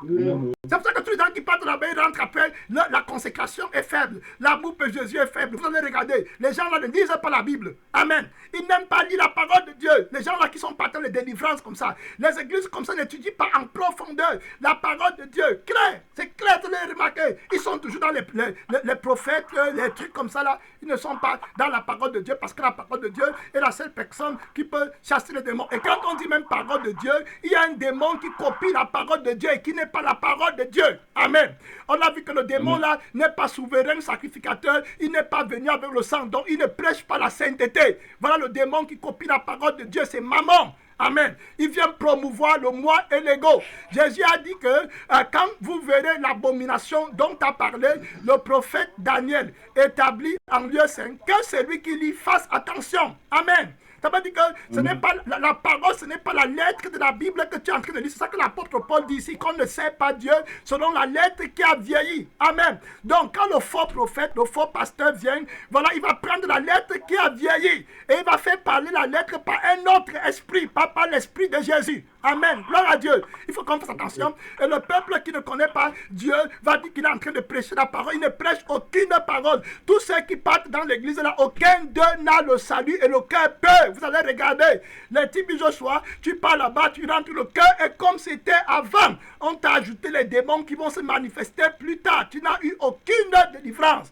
C'est pour ça que tous les gens qui partent là-bas, ils rentrent après, la consécration est faible. L'amour pour Jésus est faible. Vous allez regarder, les gens là ne lisent pas la Bible. Amen. Ils n'aiment pas lire la parole de Dieu. Les gens là qui sont partis de délivrance comme ça, les églises comme ça n'étudient pas en profondeur la parole de Dieu. Clair, c'est clair de les remarquer. Ils sont toujours dans les prophètes, les trucs comme ça là. Ils ne sont pas dans la parole de Dieu parce que la parole de Dieu est la seule personne qui peut chasser les démons. Et quand on dit même parole de Dieu, il y a un démon qui copie la parole de Dieu et qui n'est pas la parole de Dieu. Amen. On a vu que le démon là n'est pas souverain sacrificateur, il n'est pas venu avec le sang, donc il ne prêche pas la sainteté. Voilà le démon qui copie la parole de Dieu, c'est Mammon. Amen. Il vient promouvoir le moi et l'ego. Jésus a dit que quand vous verrez l'abomination dont a parlé le prophète Daniel établi en lieu saint, que celui qui lit fasse attention. Amen. Ça veut dire que ce n'est pas la parole, ce n'est pas la lettre de la Bible que tu es en train de lire. C'est ça que l'apôtre Paul dit ici, qu'on ne sait pas Dieu selon la lettre qui a vieilli. Amen. Donc quand le faux prophète, le faux pasteur vient, voilà, il va prendre la lettre qui a vieilli et il va faire parler la lettre par un autre esprit, pas par l'esprit de Jésus. Amen. Gloire à Dieu. Il faut qu'on fasse attention. Et le peuple qui ne connaît pas Dieu va dire qu'il est en train de prêcher la parole. Il ne prêche aucune parole. Tous ceux qui partent dans l'église, là, aucun d'eux n'a le salut et le cœur peut. Vous allez regarder. Les types de Joshua, tu pars là-bas, tu rentres, le cœur est comme c'était avant. On t'a ajouté les démons qui vont se manifester plus tard. Tu n'as eu aucune délivrance.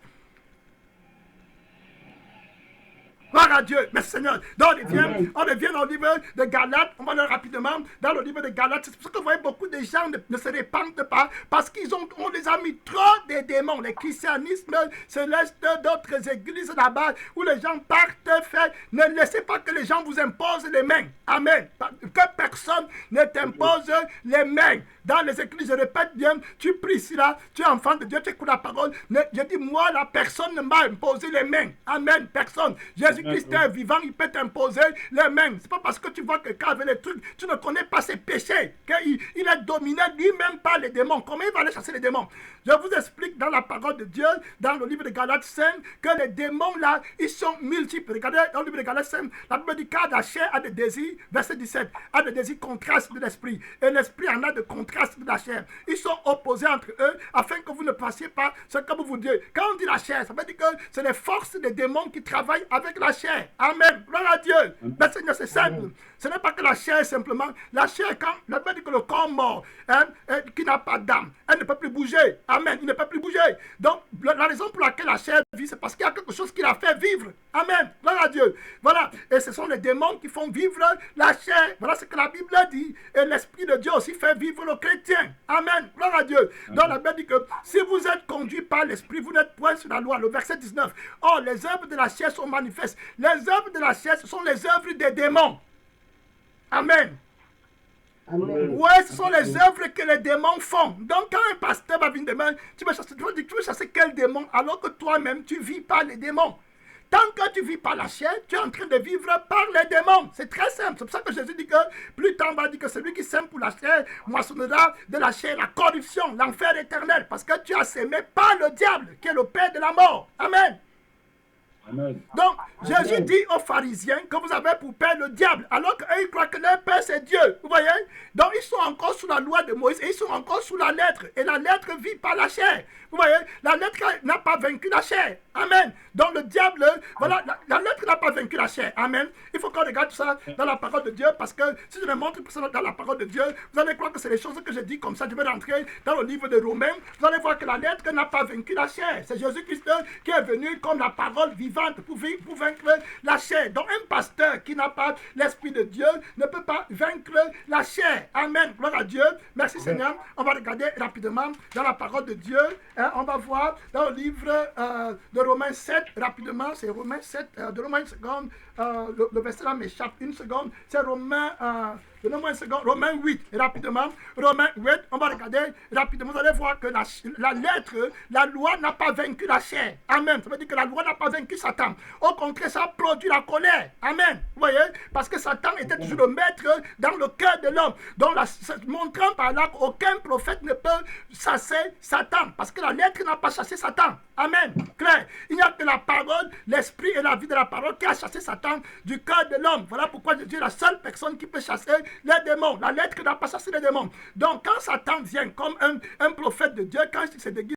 Gloire à Dieu, merci Seigneur. Donc on revient au livre de Galates, on va aller rapidement dans le livre de Galates. C'est pour ça que vous voyez beaucoup de gens ne se répandent pas parce on les a mis trop des démons. Les christianismes célestes, d'autres églises là-bas où les gens partent faire. Ne laissez pas que les gens vous imposent les mains. Amen. Que personne ne t'impose les mains. Dans les églises, je répète bien, tu pries ici là, tu es enfant de Dieu, tu écoutes la parole. Je dis, moi, la personne ne m'a imposé les mains. Amen. Personne. Jésus-Christ est vivant, il peut t'imposer les mains. C'est pas parce que tu vois quelqu'un avec les trucs, tu ne connais pas ses péchés, qu'il est dominé lui-même par les démons. Comment il va aller chasser les démons? Je vous explique dans la parole de Dieu, dans le livre de Galates 5, que les démons là, ils sont multiples. Regardez dans le livre de Galates 5, la Bible dit que la chair a des désirs, verset 17, a des désirs contrastes de l'esprit. Et l'esprit en a de contrastes de la chair. Ils sont opposés entre eux afin que vous ne fassiez pas ce que vous dites. Quand on dit la chair, ça veut dire que c'est les forces des démons qui travaillent avec la chair. Amen. Gloire à Dieu. Mais Seigneur, c'est simple. Ce n'est pas que la chair simplement. La chair, quand la Bible dit que le corps mort, qui n'a pas d'âme, elle ne peut plus bouger. Amen. Il ne peut plus bouger. Donc, la raison pour laquelle la chair vit, c'est parce qu'il y a quelque chose qui la fait vivre. Amen. Gloire à Dieu. Voilà. Et ce sont les démons qui font vivre la chair. Voilà ce que la Bible dit. Et l'Esprit de Dieu aussi fait vivre le chrétien. Amen. Gloire à Dieu. Donc, la Bible dit que si vous êtes conduit par l'Esprit, vous n'êtes point sur la loi. Le verset 19. Or, les œuvres de la chair sont manifestes. Les œuvres de la chair, ce sont les œuvres des démons. Amen. Oui, ce sont les œuvres que les démons font. Donc, quand un pasteur va venir demain, tu veux chasser quel démon alors que toi-même, tu vis par les démons. Tant que tu vis par la chair, tu es en train de vivre par les démons. C'est très simple. C'est pour ça que Jésus dit que plus tard, on va dire que celui qui sème pour la chair moissonnera de la chair la corruption, l'enfer éternel. Parce que tu as sémé par le diable, qui est le père de la mort. Amen. Amen. Donc, Jésus dit aux pharisiens que vous avez pour père le diable, alors qu'eux, ils croient que leur père, c'est Dieu. Vous voyez? Donc, ils sont encore sous la loi de Moïse et ils sont encore sous la lettre. Et la lettre vit par la chair. Vous voyez? La lettre n'a pas vaincu la chair. Amen. Donc, le diable, voilà, la lettre n'a pas vaincu la chair. Amen. Il faut qu'on regarde tout ça dans la parole de Dieu, parce que si je ne montre pas ça dans la parole de Dieu, vous allez croire que c'est les choses que je dis comme ça. Je vais rentrer dans le livre de Romains. Vous allez voir que la lettre n'a pas vaincu la chair. C'est Jésus-Christ qui est venu comme la parole vivante pour vaincre la chair. Donc un pasteur qui n'a pas l'Esprit de Dieu ne peut pas vaincre la chair. Amen. Gloire à Dieu. Merci Seigneur. On va regarder rapidement dans la parole de Dieu. On va voir dans le livre de Romains 7, rapidement. C'est Romains 7, de Romains une seconde. Le verset là m'échappe une seconde. C'est Romains... Donnez-moi une seconde. Romains 8, rapidement. Romains 8, on va regarder rapidement. Vous allez voir que la lettre, la loi n'a pas vaincu la chair. Amen. Ça veut dire que la loi n'a pas vaincu Satan. Au contraire, ça a produit la colère. Amen. Vous voyez? Parce que Satan était toujours le maître dans le cœur de l'homme. Donc, montrant par là qu'aucun prophète ne peut chasser Satan. Parce que la lettre n'a pas chassé Satan. Amen. Clair. Il n'y a que la parole, l'esprit et la vie de la parole qui a chassé Satan du cœur de l'homme. Voilà pourquoi Dieu est la seule personne qui peut chasser les démons. La lettre n'a pas chassé les démons. Donc, quand Satan vient comme un prophète de Dieu, quand il se déguise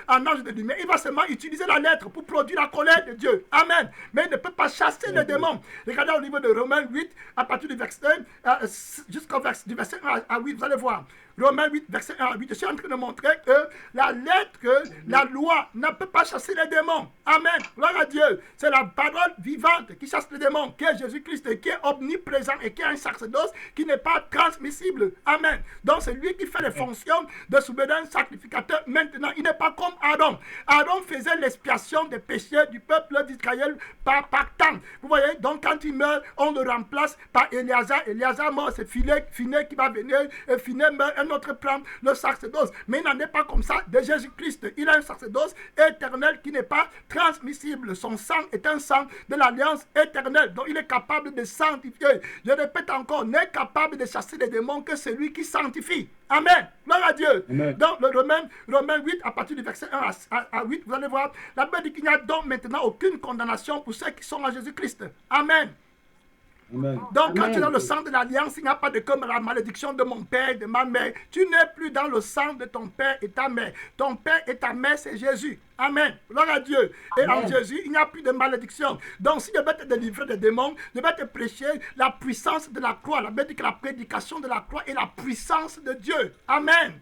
en ange de lumière, il va seulement utiliser la lettre pour produire la colère de Dieu. Amen. Mais il ne peut pas chasser les démons. Regardez au niveau de Romains 8, à partir du verset 1 jusqu'au verset 1 à 8, vous allez voir. Romains 8, verset 1 à 8, je suis en train de montrer que la lettre, la loi ne peut pas chasser les démons. Amen. Gloire à Dieu. C'est la parole vivante qui chasse les démons, qui est Jésus-Christ, qui est omniprésent et qui est un sacerdoce qui n'est pas transmissible. Amen. Donc c'est lui qui fait les fonctions de souverain sacrificateur maintenant. Il n'est pas comme Aaron. Aaron faisait l'expiation des péchés du peuple d'Israël par temps. Vous voyez, donc quand il meurt, on le remplace par Éléazar. Éléazar mort, c'est Phiné qui va venir, et Phiné meurt, un autre prend le sacerdoce. Mais il n'en est pas comme ça de Jésus-Christ. Il a un sacerdoce éternel qui n'est pas transmissible. Son sang est un sang de l'alliance éternelle. Donc il est capable de sanctifier. Je répète encore, n'est capable de chasser les démons que celui qui sanctifie. Amen. Gloire à Dieu. Amen. Donc le Romains 8, à partir du verset 1 à 8, vous allez voir, la Bible dit qu'il n'y a donc maintenant aucune condamnation pour ceux qui sont en Jésus-Christ. Amen. Amen. Donc, quand tu es dans le sang de l'alliance, il n'y a pas de comme la malédiction de mon père, de ma mère. Tu n'es plus dans le sang de ton père et ta mère. Ton père et ta mère, c'est Jésus. Amen. Gloire à Dieu. Et Amen. en Jésus, il n'y a plus de malédiction. Donc, si je vais te délivrer des démons, je vais te prêcher la puissance de la croix. La Bible dit que la prédication de la croix est la puissance de Dieu. Amen.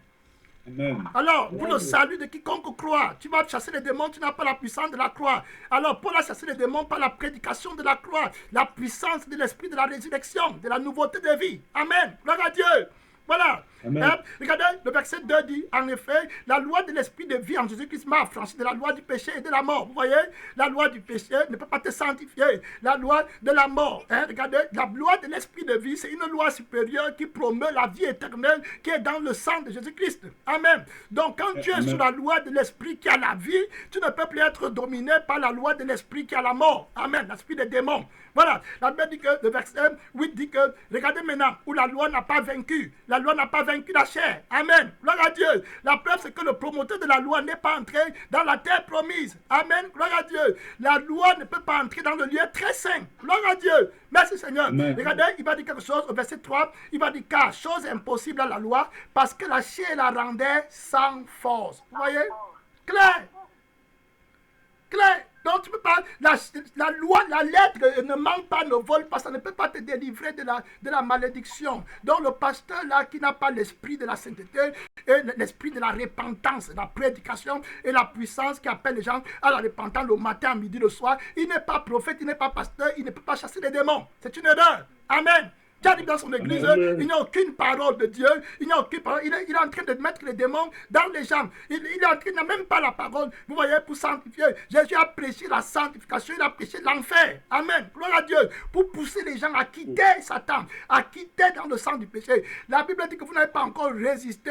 Amen. Alors, pour le salut de quiconque croit, tu vas chasser les démons, tu n'as pas la puissance de la croix. Alors, Paul a chassé les démons par la prédication de la croix, la puissance de l'esprit de la résurrection, de la nouveauté de vie. Amen. Gloire à Dieu. Voilà. Regardez, le verset 2 dit, en effet, la loi de l'esprit de vie en Jésus-Christ m'a affranchi de la loi du péché et de la mort. Vous voyez, la loi du péché ne peut pas te sanctifier. La loi de la mort, regardez, la loi de l'esprit de vie, c'est une loi supérieure qui promeut la vie éternelle qui est dans le sang de Jésus-Christ. Amen. Donc, quand tu es sous la loi de l'esprit qui a la vie, tu ne peux plus être dominé par la loi de l'esprit qui a la mort. Amen. L'esprit des démons. Voilà. La Bible dit que, le verset 8 dit que, regardez maintenant, où la loi n'a pas vaincu. La loi n'a pas vaincu la chair. Amen. Gloire à Dieu. La preuve, c'est que le promoteur de la loi n'est pas entré dans la terre promise. Amen. Gloire à Dieu. La loi ne peut pas entrer dans le lieu très saint. Gloire à Dieu. Merci Seigneur. Amen. Regardez, il va dire quelque chose au verset 3. Il va dire, car chose impossible à la loi, parce que la chair la rendait sans force. Vous voyez? Clair. Clair. Donc tu ne peux pas, la loi, la lettre ne manque pas, ne vole pas, ça ne peut pas te délivrer de la malédiction. Donc le pasteur là qui n'a pas l'esprit de la sainteté et l'esprit de la repentance, la prédication et la puissance qui appelle les gens à la repentance le matin, à midi, le soir, il n'est pas prophète, il n'est pas pasteur, il ne peut pas chasser les démons. C'est une erreur. Amen. Dans son église, Amen. il n'y a aucune parole de Dieu, il n'y a aucune parole, il est en train de mettre les démons dans les gens, il n'a même pas la parole, vous voyez, pour sanctifier. Jésus a prêché la sanctification, il a prêché l'enfer, amen, gloire à Dieu, pour pousser les gens à quitter Satan, à quitter dans le sang du péché. La Bible dit que vous n'avez pas encore résisté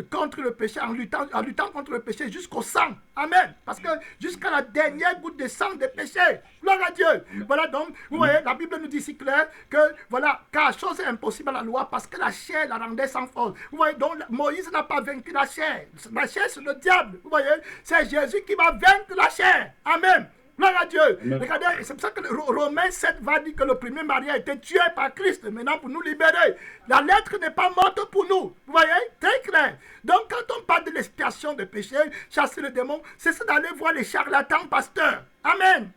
contre le péché, en luttant contre le péché jusqu'au sang, amen, parce que jusqu'à la dernière goutte de sang des péchés, gloire à Dieu. Voilà donc, vous voyez, la Bible nous dit si clair que, voilà, car chose est impossible à la loi parce que la chair la rendait sans force. Vous voyez, donc Moïse n'a pas vaincu la chair. La chair, c'est le diable. Vous voyez, c'est Jésus qui va vaincre la chair. Amen. Gloire à Dieu. Amen. Regardez, c'est pour ça que Romains 7 va dire que le premier mari a été tué par Christ, maintenant pour nous libérer. La lettre n'est pas morte pour nous. Vous voyez, très clair. Donc quand on parle de l'expiation des péchés, chasser le démon, c'est ça d'aller voir les charlatans pasteurs. Amen.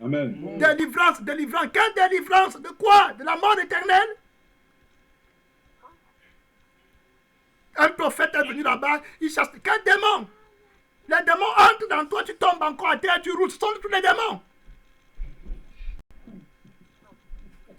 Amen. Délivrance. Quelle délivrance? De quoi? De la mort éternelle? Un prophète est venu là-bas, il chasse. Quel démon? Les démons entrent dans toi, tu tombes encore à terre, tu roules. Ce sont tous les démons.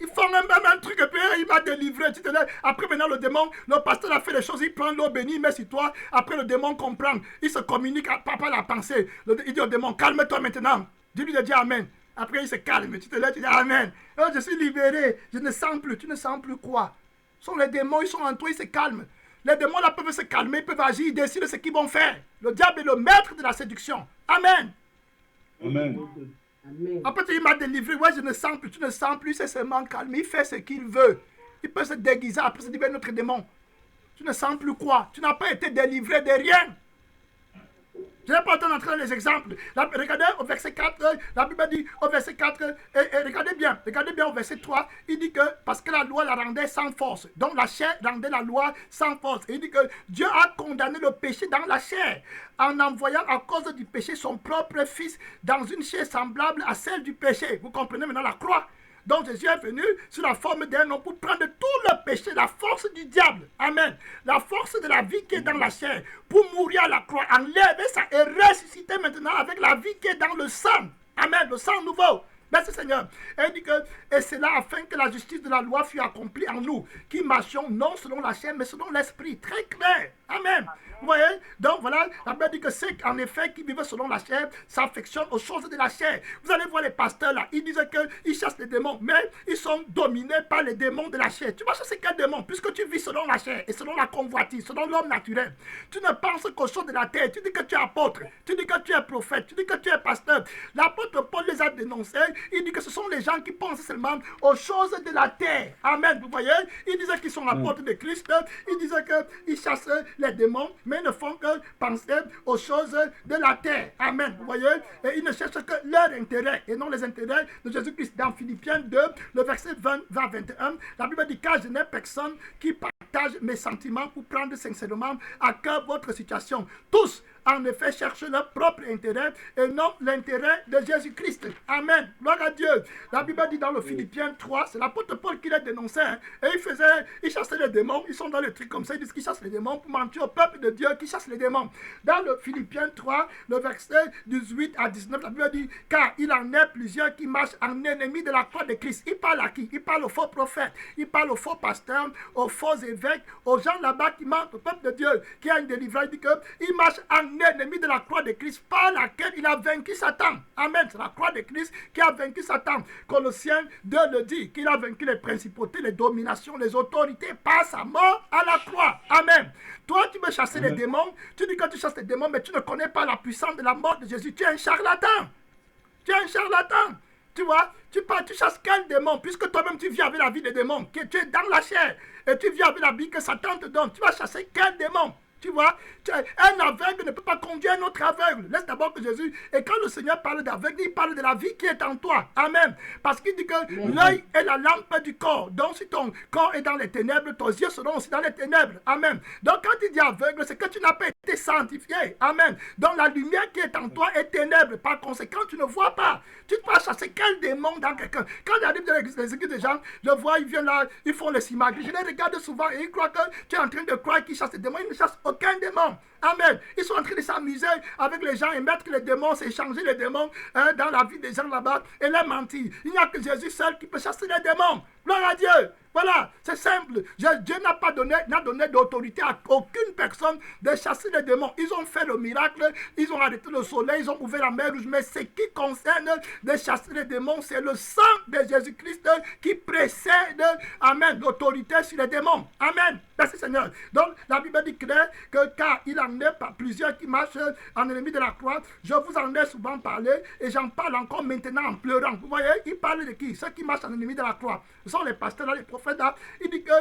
Ils font un truc et puis il va délivrer. Tu te lèves. Après maintenant le démon, le pasteur a fait les choses, il prend l'eau bénie, il met sur toi. Après le démon comprend. Il se communique par la pensée. Il dit au démon, calme-toi maintenant. Dieu lui dit Amen. Après il se calme. Tu te lèves, tu dis Amen. Oh, je suis libéré. Je ne sens plus. Tu ne sens plus quoi? Ce sont les démons, ils sont en toi, ils se calment. Les démons là peuvent se calmer, ils peuvent agir, ils décident ce qu'ils vont faire. Le diable est le maître de la séduction. Amen. Amen. Amen. Après, il m'a délivré. Ouais, je ne sens plus. Tu ne sens plus. C'est seulement calme. Il fait ce qu'il veut. Il peut se déguiser. Après, se dire notre démon. Tu ne sens plus quoi? Tu n'as pas été délivré de rien. Je n'ai pas le temps d'entrer dans les exemples. Regardez au verset 4, la Bible dit au verset 4, et regardez bien au verset 3, il dit que parce que la loi la rendait sans force. Donc la chair rendait la loi sans force. Et il dit que Dieu a condamné le péché dans la chair en envoyant à cause du péché son propre fils dans une chair semblable à celle du péché. Vous comprenez maintenant la croix? Donc Jésus est venu sous la forme d'un homme pour prendre tout le péché, la force du diable. Amen. La force de la vie qui est dans la chair pour mourir à la croix, enlever ça et ressusciter maintenant avec la vie qui est dans le sang. Amen. Le sang nouveau. Merci Seigneur. Et il dit que, et c'est là afin que la justice de la loi fût accomplie en nous, qui marchions non selon la chair, mais selon l'esprit. Très clair. Amen. Vous voyez? Donc voilà, la Bible dit que ceux en effet qui vivent selon la chair s'affectionnent aux choses de la chair. Vous allez voir les pasteurs là, ils disent qu'ils chassent les démons, mais ils sont dominés par les démons de la chair. Tu vas chasser quel démon? Puisque tu vis selon la chair et selon la convoitise, selon l'homme naturel. Tu ne penses qu'aux choses de la terre. Tu dis que tu es apôtre, tu dis que tu es prophète, tu dis que tu es pasteur. L'apôtre Paul les a dénoncés. Il dit que ce sont les gens qui pensent seulement aux choses de la terre. Amen. Vous voyez? Ils disaient qu'ils sont apôtres de Christ. Ils disaient qu'ils chassent les démons, mais ne font que penser aux choses de la terre. Amen. Vous voyez? Et ils ne cherchent que leur intérêt et non les intérêts de Jésus-Christ. Dans Philippiens 2, le verset 20-21, la Bible dit car je n'ai personne qui partage mes sentiments pour prendre sincèrement à cœur votre situation. Tous, en effet, cherchent leur propre intérêt et non l'intérêt de Jésus-Christ. Amen. Gloire à Dieu. La Bible dit dans le Philippiens 3, c'est l'apôtre Paul qui les dénonçait. Hein, et il chassait les démons. Ils sont dans le truc comme ça. Ils disent qu'ils chassent les démons pour mentir au peuple de Dieu qui chasse les démons. Dans le Philippiens 3, le verset 18 à 19, la Bible dit car il en est plusieurs qui marchent en ennemis de la croix de Christ. Il parle à qui? Il parle aux faux prophètes. Il parle aux faux pasteurs, aux faux évêques, aux gens là-bas qui mentent au peuple de Dieu, qui a une délivrance. Il dit qu'il marche en ennemi de la croix de Christ par laquelle il a vaincu Satan. Amen. C'est la croix de Christ qui a vaincu Satan. Colossiens 2 le dit, qu'il a vaincu les principautés, les dominations, les autorités par sa mort à la croix. Amen. Toi, tu veux chasser les démons, tu dis que tu chasses les démons, mais tu ne connais pas la puissance de la mort de Jésus. Tu es un charlatan. Tu es un charlatan. Tu vois, tu chasses quel démon? Puisque toi-même tu vis avec la vie des démons, que tu es dans la chair, et tu vis avec la vie que Satan te donne. Tu vas chasser quel démon? Tu vois, un aveugle ne peut pas conduire un autre aveugle. Laisse d'abord que Jésus, et quand le Seigneur parle d'aveugle, il parle de la vie qui est en toi. Amen. Parce qu'il dit que l'œil est la lampe du corps. Donc si ton corps est dans les ténèbres, tes yeux seront aussi dans les ténèbres. Amen. Donc quand il dit aveugle, c'est que tu n'as pas été sanctifié. Amen. Donc la lumière qui est en toi est ténèbre. Par conséquent, tu ne vois pas. Tu vas chasser quel démon dans quelqu'un? Quand j'arrive dans les églises des gens, je vois, ils viennent là, ils font les simagris. Je les regarde souvent et ils croient que tu es en train de croire qu'ils chassent des démons. Ils ne chassent aucun démon. Amen. Ils sont en train de s'amuser avec les gens et mettre que les démons, c'est échanger les démons dans la vie des gens là-bas et les mentir. Il n'y a que Jésus seul qui peut chasser les démons. Gloire à Dieu. Voilà, c'est simple. Dieu n'a pas donné d'autorité à aucune personne de chasser les démons. Ils ont fait le miracle, ils ont arrêté le soleil, ils ont ouvert la mer rouge. Mais ce qui concerne de chasser les démons, c'est le sang de Jésus-Christ qui précède, amen, l'autorité sur les démons. Amen. Merci Seigneur. Donc la Bible dit clair que car il en est pas plusieurs qui marchent en ennemi de la croix. Je vous en ai souvent parlé et j'en parle encore maintenant en pleurant. Vous voyez, il parle de qui? Ceux qui marchent en ennemi de la croix. Ce sont les pasteurs, les prophètes. Il dit que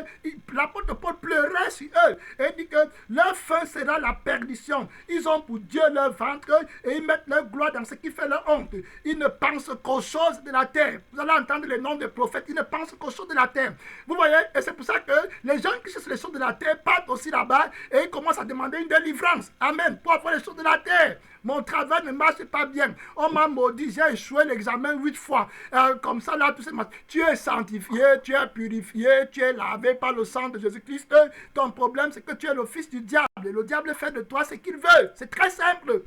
l'apôtre Paul pleurait sur eux. Et il dit que leur fin sera la perdition. Ils ont pour Dieu leur ventre et ils mettent leur gloire dans ce qui fait leur honte. Ils ne pensent qu'aux choses de la terre. Vous allez entendre les noms des prophètes. Ils ne pensent qu'aux choses de la terre. Vous voyez? Et c'est pour ça que les gens qui cherchent les choses de la terre partent aussi là-bas et ils commencent à demander une délivrance. Amen. Pour avoir les choses de la terre. Mon travail ne marche pas bien. On m'a maudit, j'ai échoué l'examen 8 fois. Comme ça, là, tout ça. Tu es sanctifié, tu es purifié, tu es lavé par le sang de Jésus-Christ. Ton problème, c'est que tu es le fils du diable. Et le diable fait de toi ce qu'il veut. C'est très simple.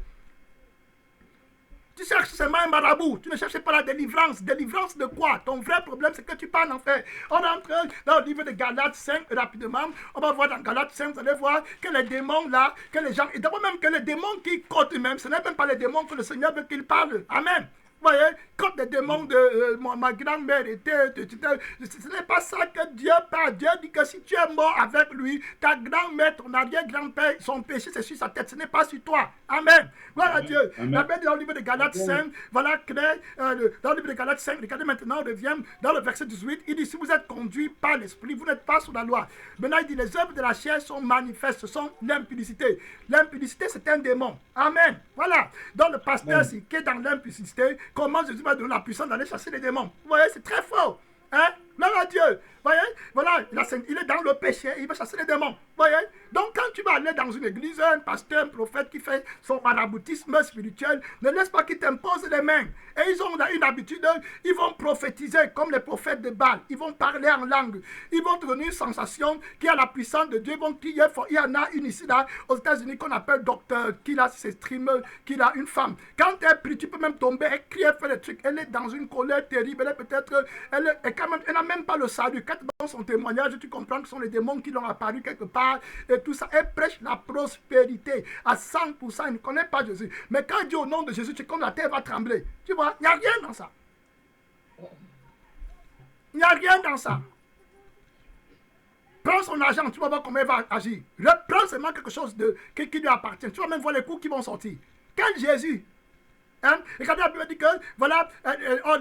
Tu cherches seulement un marabout. Tu ne cherches pas la délivrance. Délivrance de quoi? Ton vrai problème, c'est que tu pars en enfer. On entre dans le livre de Galates 5 rapidement. On va voir dans Galates 5, vous allez voir que les démons là, que les gens, et d'abord même que les démons qui comptent même, ce n'est même pas les démons que le Seigneur veut qu'ils parlent. Amen. Vous voyez, comme des démons de ma grand-mère était, ce n'est pas ça que Dieu parle. Dieu dit que si tu es mort avec lui, ta grand-mère, ton arrière-grand-père, son péché c'est sur sa tête, ce n'est pas sur toi. Amen. Gloire à Dieu. La Bible dit dans le livre de Galates 5, voilà, dans le livre de Galates 5, regardez maintenant, on revient dans le verset 18, il dit, si vous êtes conduit par l'esprit, vous n'êtes pas sous la loi. Maintenant, il dit, les œuvres de la chair sont manifestes, ce sont l'impudicité. L'impudicité, c'est un démon. Amen. Voilà. Dans le pasteur, qui est dans l'impudicité, comment Jésus va donner la puissance d'aller chasser les démons. Vous voyez, c'est très fort. Hein? Gloire à Dieu. Vous voyez, voilà, il est dans le péché, il va chasser les démons. Vous voyez, donc quand tu vas aller dans une église, un pasteur, un prophète qui fait son maraboutisme spirituel, ne laisse pas qu'il t'impose les mains. Et ils ont une habitude, ils vont prophétiser comme les prophètes de Baal. Ils vont parler en langue. Ils vont te donner une sensation qui a la puissance de Dieu. Ils vont crier fort. Il y en a une ici, là, aux États-Unis, qu'on appelle docteur, qui a ses streamers, qui a une femme. Quand elle prie, tu peux même tomber, elle crie, elle fait des trucs. Elle est dans une colère terrible. Elle est peut-être, elle n'a même pas le salut. Quand dans son témoignage, tu comprends que ce sont les démons qui l'ont apparu quelque part et tout ça. Elle prêche la prospérité à 100%. Elle ne connaît pas Jésus. Mais quand elle dit au nom de Jésus, tu comme la terre va trembler. Tu vois, il n'y a rien dans ça. Il n'y a rien dans ça. Prends son argent, tu vas voir comment elle va agir. Prends seulement quelque chose qui lui appartient. Tu vas même voir les coups qui vont sortir. Quel Jésus? Hein? Regardez, la Bible dit que voilà,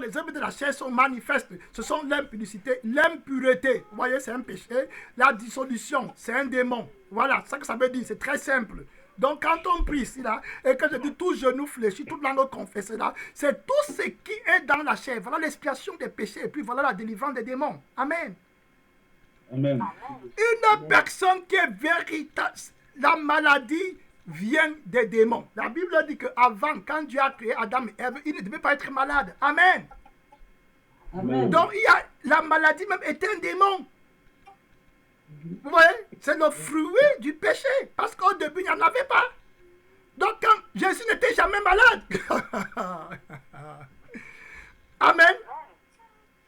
les œuvres de la chair sont manifestes. Ce sont l'impudicité, l'impureté. Vous voyez, c'est un péché. La dissolution, c'est un démon. Voilà, c'est ça que ça veut dire. C'est très simple. Donc, quand on prie ici, là, et que je dis tout genou fléchi, toute langue confessée, là, c'est tout ce qui est dans la chair. Voilà l'expiation des péchés, et puis voilà la délivrance des démons. Amen. Amen. Une personne qui est véritable, la maladie vient des démons. La Bible dit qu'avant, quand Dieu a créé Adam et Ève, il ne devait pas être malade. Amen. Amen. Donc, la maladie même était un démon. Vous voyez, c'est le fruit du péché. Parce qu'au début, il n'y en avait pas. Donc, quand Jésus n'était jamais malade. Amen.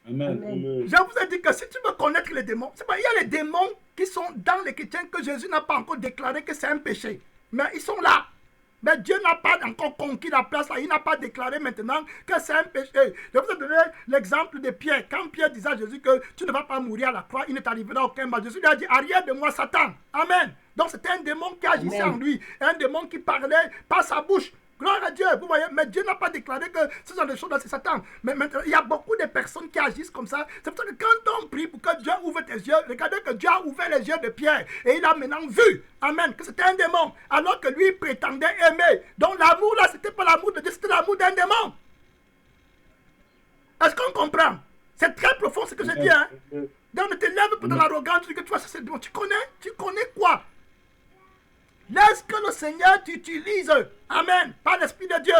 Amen. Je vous ai dit que si tu veux connaître les démons, c'est pas, il y a les démons qui sont dans les chrétiens que Jésus n'a pas encore déclaré que c'est un péché. Mais ils sont là. Mais Dieu n'a pas encore conquis la place là. Il n'a pas déclaré maintenant que c'est un péché. Je vous ai donné l'exemple de Pierre. Quand Pierre disait à Jésus que tu ne vas pas mourir à la croix, il ne t'arrivera aucun mal. Jésus lui a dit, arrière de moi Satan. Amen. Donc c'était un démon qui agissait en lui. Un démon qui parlait par sa bouche. Gloire à Dieu, vous voyez, mais Dieu n'a pas déclaré que ce sont des choses-là, c'est Satan. Mais maintenant, il y a beaucoup de personnes qui agissent comme ça. C'est pour ça que quand on prie pour que Dieu ouvre tes yeux, regardez que Dieu a ouvert les yeux de Pierre. Et il a maintenant vu, amen, que c'était un démon. Alors que lui prétendait aimer. Donc l'amour là, c'était pas l'amour de Dieu, c'était l'amour d'un démon. Est-ce qu'on comprend? C'est très profond ce que je dis, hein. Donc ne te lève pas dans l'arrogance, tu dis que tu vois, c'est démon. Tu connais quoi? Laisse que le Seigneur t'utilise. Amen. Par l'Esprit de Dieu.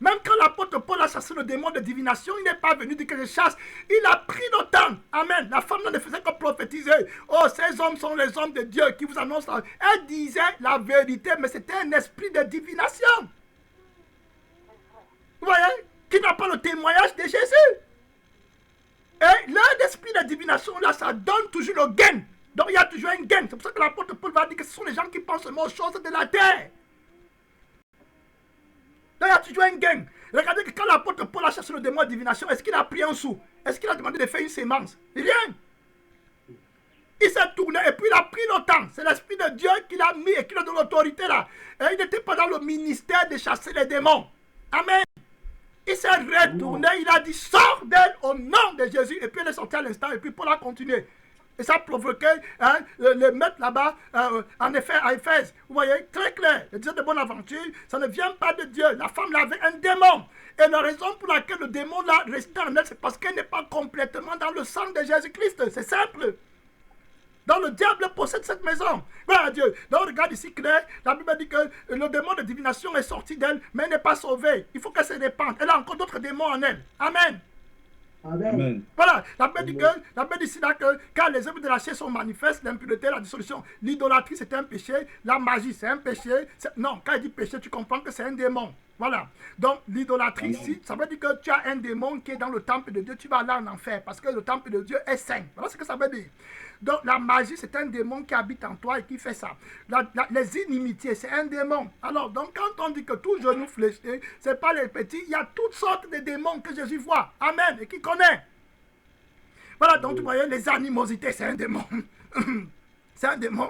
Même quand l'apôtre Paul a chassé le démon de divination, il n'est pas venu dire que je chasse. Il a pris le temps. Amen. La femme ne faisait que prophétiser. Oh, ces hommes sont les hommes de Dieu qui vous annoncent. Elle disait la vérité, mais c'était un esprit de divination. Vous voyez? Qui n'a pas le témoignage de Jésus. Et l'esprit de divination, là, ça donne toujours le gain. Donc il y a toujours un gain. C'est pour ça que l'apôtre Paul va dire que ce sont les gens qui pensent seulement aux choses de la terre. Donc il y a toujours un gain. Regardez que quand l'apôtre Paul a cherché le démon de divination, est-ce qu'il a pris un sou? Est-ce qu'il a demandé de faire une sémence? Rien. Il s'est tourné et puis il a pris le temps. C'est l'Esprit de Dieu qui l'a mis et qui a donné l'autorité là. Et il n'était pas dans le ministère de chasser les démons. Amen. Il s'est retourné, il a dit sors d'elle au nom de Jésus. Et puis il est sorti à l'instant et puis Paul a continué. Et ça a provoqué le maître là-bas, en effet, à Éphèse. Vous voyez, très clair. Le Dieu de bonne aventure, ça ne vient pas de Dieu. La femme là avait un démon. Et la raison pour laquelle le démon là restait en elle, c'est parce qu'elle n'est pas complètement dans le sang de Jésus-Christ. C'est simple. Donc le diable possède cette maison. Voilà Dieu. Donc regarde ici clair. La Bible dit que le démon de divination est sorti d'elle, mais elle n'est pas sauvée. Il faut qu'elle se répande. Elle a encore d'autres démons en elle. Amen. Amen. Voilà, la Bible dit ici là que quand les œuvres de la chair sont manifestes, l'impureté, la dissolution, l'idolâtrie c'est un péché, la magie c'est un péché. Non, quand il dit péché, tu comprends que c'est un démon. Voilà. Donc l'idolâtrie ici, ça veut dire que tu as un démon qui est dans le temple de Dieu, tu vas aller en enfer parce que le temple de Dieu est saint. Voilà ce que ça veut dire. Donc la magie, c'est un démon qui habite en toi et qui fait ça. Les inimitiés, c'est un démon. Alors, donc quand on dit que tout genou fléché, ce n'est pas les petits, il y a toutes sortes de démons que Jésus voit. Amen. Et qui connaît. Voilà, donc vous voyez, les animosités, c'est un démon. C'est un démon.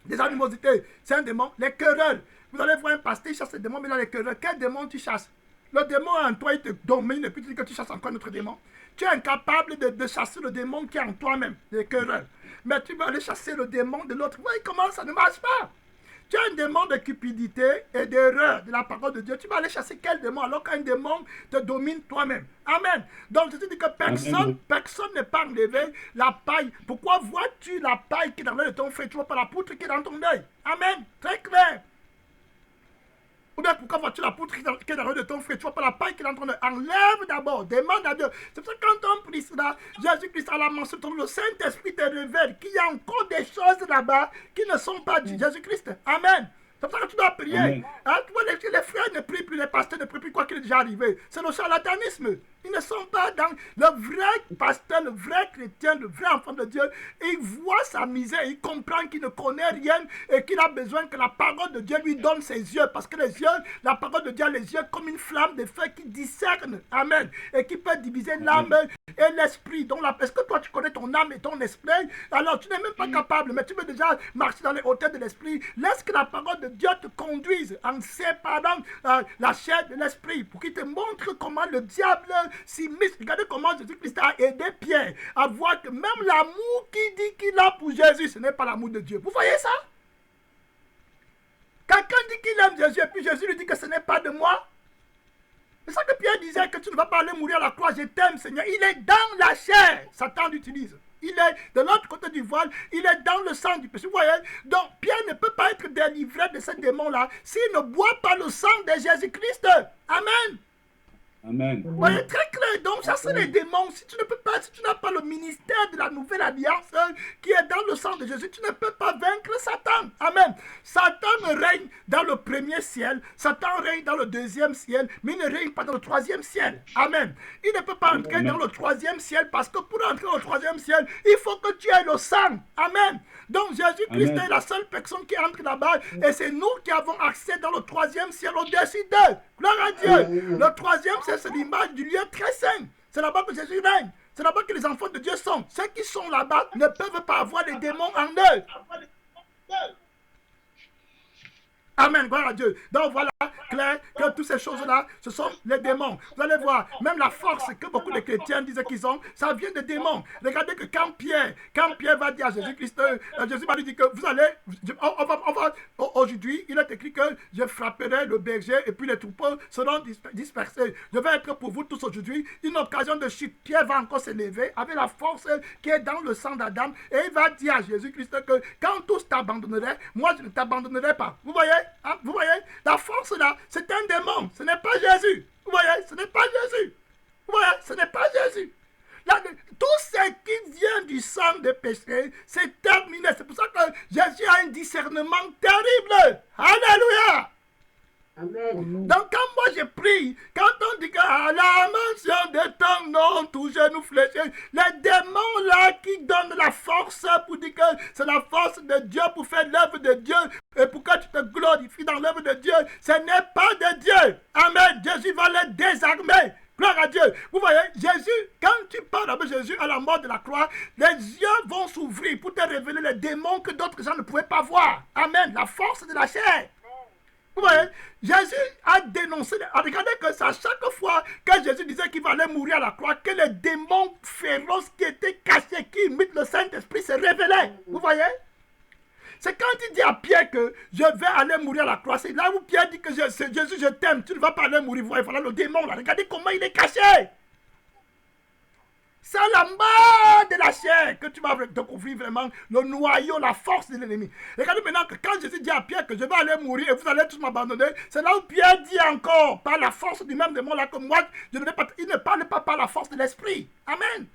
Les animosités, c'est un démon. Les querelles. Vous allez voir un pasteur, il chasse les démons, mais là, les querelles, quel démon tu chasses? Le démon en toi, il te domine, et puis tu dis que tu chasses encore un autre démon. Tu es incapable de chasser le démon qui est en toi-même, les querelles. Mais tu vas aller chasser le démon de l'autre. Oui, comment ça ne marche pas? Tu as un démon de cupidité et d'erreur de la parole de Dieu. Tu vas aller chasser quel démon alors qu'un démon te domine toi-même? Amen. Donc, je te dis que personne n'est pas enlevé la paille. Pourquoi vois-tu la paille qui est dans l'œil de ton frère? Tu vois pas la poutre qui est dans ton œil. Amen. Très clair. Ou bien pourquoi vois-tu la poutre qui est dans l'œil de ton frère? Tu vois pas la paille qui est dans ton œil. Enlève d'abord, demande à Dieu. C'est pour ça que quand on prie cela, Jésus-Christ a la mention, le Saint-Esprit te révèle qu'il y a encore des choses là-bas qui ne sont pas dites. Jésus-Christ. Amen. C'est pour ça que tu dois prier. Hein? Tu vois, les frères ne prient plus, les pasteurs ne prient plus, quoi qu'il est déjà arrivé. C'est le charlatanisme. Ils ne sont pas dans le vrai pasteur, le vrai chrétien, le vrai enfant de Dieu. Il voit sa misère, il comprend qu'il ne connaît rien et qu'il a besoin que la parole de Dieu lui donne ses yeux. Parce que les yeux, la parole de Dieu a les yeux comme une flamme de feu qui discerne. Amen. Et qui peut diviser l'âme et l'esprit. Donc, est-ce que toi tu connais ton âme et ton esprit? Alors tu n'es même pas capable, mais tu veux déjà marcher dans les hauteurs de l'esprit. Laisse que la parole de Dieu te conduise en séparant la chair de l'esprit pour qu'il te montre comment le diable s'immisce. Regardez comment Jésus-Christ a aidé Pierre à voir que même l'amour qu'il dit qu'il a pour Jésus, ce n'est pas l'amour de Dieu. Vous voyez ça? Quelqu'un dit qu'il aime Jésus et puis Jésus lui dit que ce n'est pas de moi. C'est ça que Pierre disait, que tu ne vas pas aller mourir à la croix. Je t'aime, Seigneur. Il est dans la chair. Satan l'utilise. Il est de l'autre côté du voile. Il est dans le sang du péché. Vous voyez? Donc, Pierre ne peut pas être délivré de ce démon-là s'il ne boit pas le sang de Jésus-Christ. Amen. Amen. Vous voyez, très clair. Donc, ça, c'est les démons. Si tu ne peux pas, si tu n'as pas le ministère de la nouvelle alliance qui est dans le sang de Jésus, tu ne peux pas vaincre Satan. Amen. Satan règne dans le premier ciel. Satan règne dans le deuxième ciel, mais il ne règne pas dans le troisième ciel. Amen. Il ne peut pas entrer dans le troisième ciel parce que pour entrer dans le troisième ciel, il faut que tu aies le sang. Amen. Donc, Jésus-Christ est la seule personne qui entre là-bas et c'est nous qui avons accès dans le troisième ciel au-dessus d'eux. Gloire à Dieu. Le troisième ciel, c'est l'image du lieu très saint. C'est là-bas que Jésus règne. C'est là-bas que les enfants de Dieu sont. Ceux qui sont là-bas ne peuvent pas avoir les démons en eux. Amen, gloire à Dieu. Donc voilà, clair, que toutes ces choses-là, ce sont les démons. Vous allez voir, même la force que beaucoup de chrétiens disent qu'ils ont, ça vient des démons. Regardez que quand Pierre va dire à Jésus-Christ, Jésus va lui dire que vous allez, aujourd'hui, il est écrit que je frapperai le berger et puis les troupeaux seront dispersés. Je vais être pour vous tous aujourd'hui une occasion de chute. Pierre va encore se lever avec la force qui est dans le sang d'Adam et il va dire à Jésus-Christ que quand tous t'abandonneraient, moi je ne t'abandonnerai pas. Vous voyez? Hein? Vous voyez? La force là, c'est un démon. Ce n'est pas Jésus. Vous voyez? Ce n'est pas Jésus. Vous voyez? Ce n'est pas Jésus. Là, tout ce qui vient du sang de péché, c'est terminé. C'est pour ça que Jésus a un discernement terrible. Alléluia. Amen. Donc quand moi je prie, quand on dit qu'à la mention de ton nom, tout genou fléché, les démons là qui donnent la force pour dire que c'est la force de Dieu pour faire l'œuvre de Dieu et pour que tu te glorifies dans l'œuvre de Dieu, ce n'est pas de Dieu. Amen. Jésus va les désarmer. Gloire à Dieu. Vous voyez, Jésus, quand tu parles avec Jésus à la mort de la croix, les yeux vont s'ouvrir pour te révéler les démons que d'autres gens ne pouvaient pas voir. Amen. La force de la chair. Vous voyez, Jésus a dénoncé, regardez que c'est à chaque fois que Jésus disait qu'il va aller mourir à la croix, que les démons féroces qui étaient cachés, qui imitent le Saint-Esprit se révélaient. Vous voyez? C'est quand il dit à Pierre que je vais aller mourir à la croix, c'est là où Pierre dit que Jésus, je t'aime, tu ne vas pas aller mourir. Vous voyez, voilà le démon là, regardez comment il est caché. C'est la mort de la chair que tu vas découvrir vraiment le noyau, la force de l'ennemi. Regardez maintenant que quand Jésus dit à Pierre que je vais aller mourir et vous allez tous m'abandonner, c'est là où Pierre dit encore, par la force du même démon là que moi, je ne vais pas, il ne parle pas par la force de l'esprit. Amen.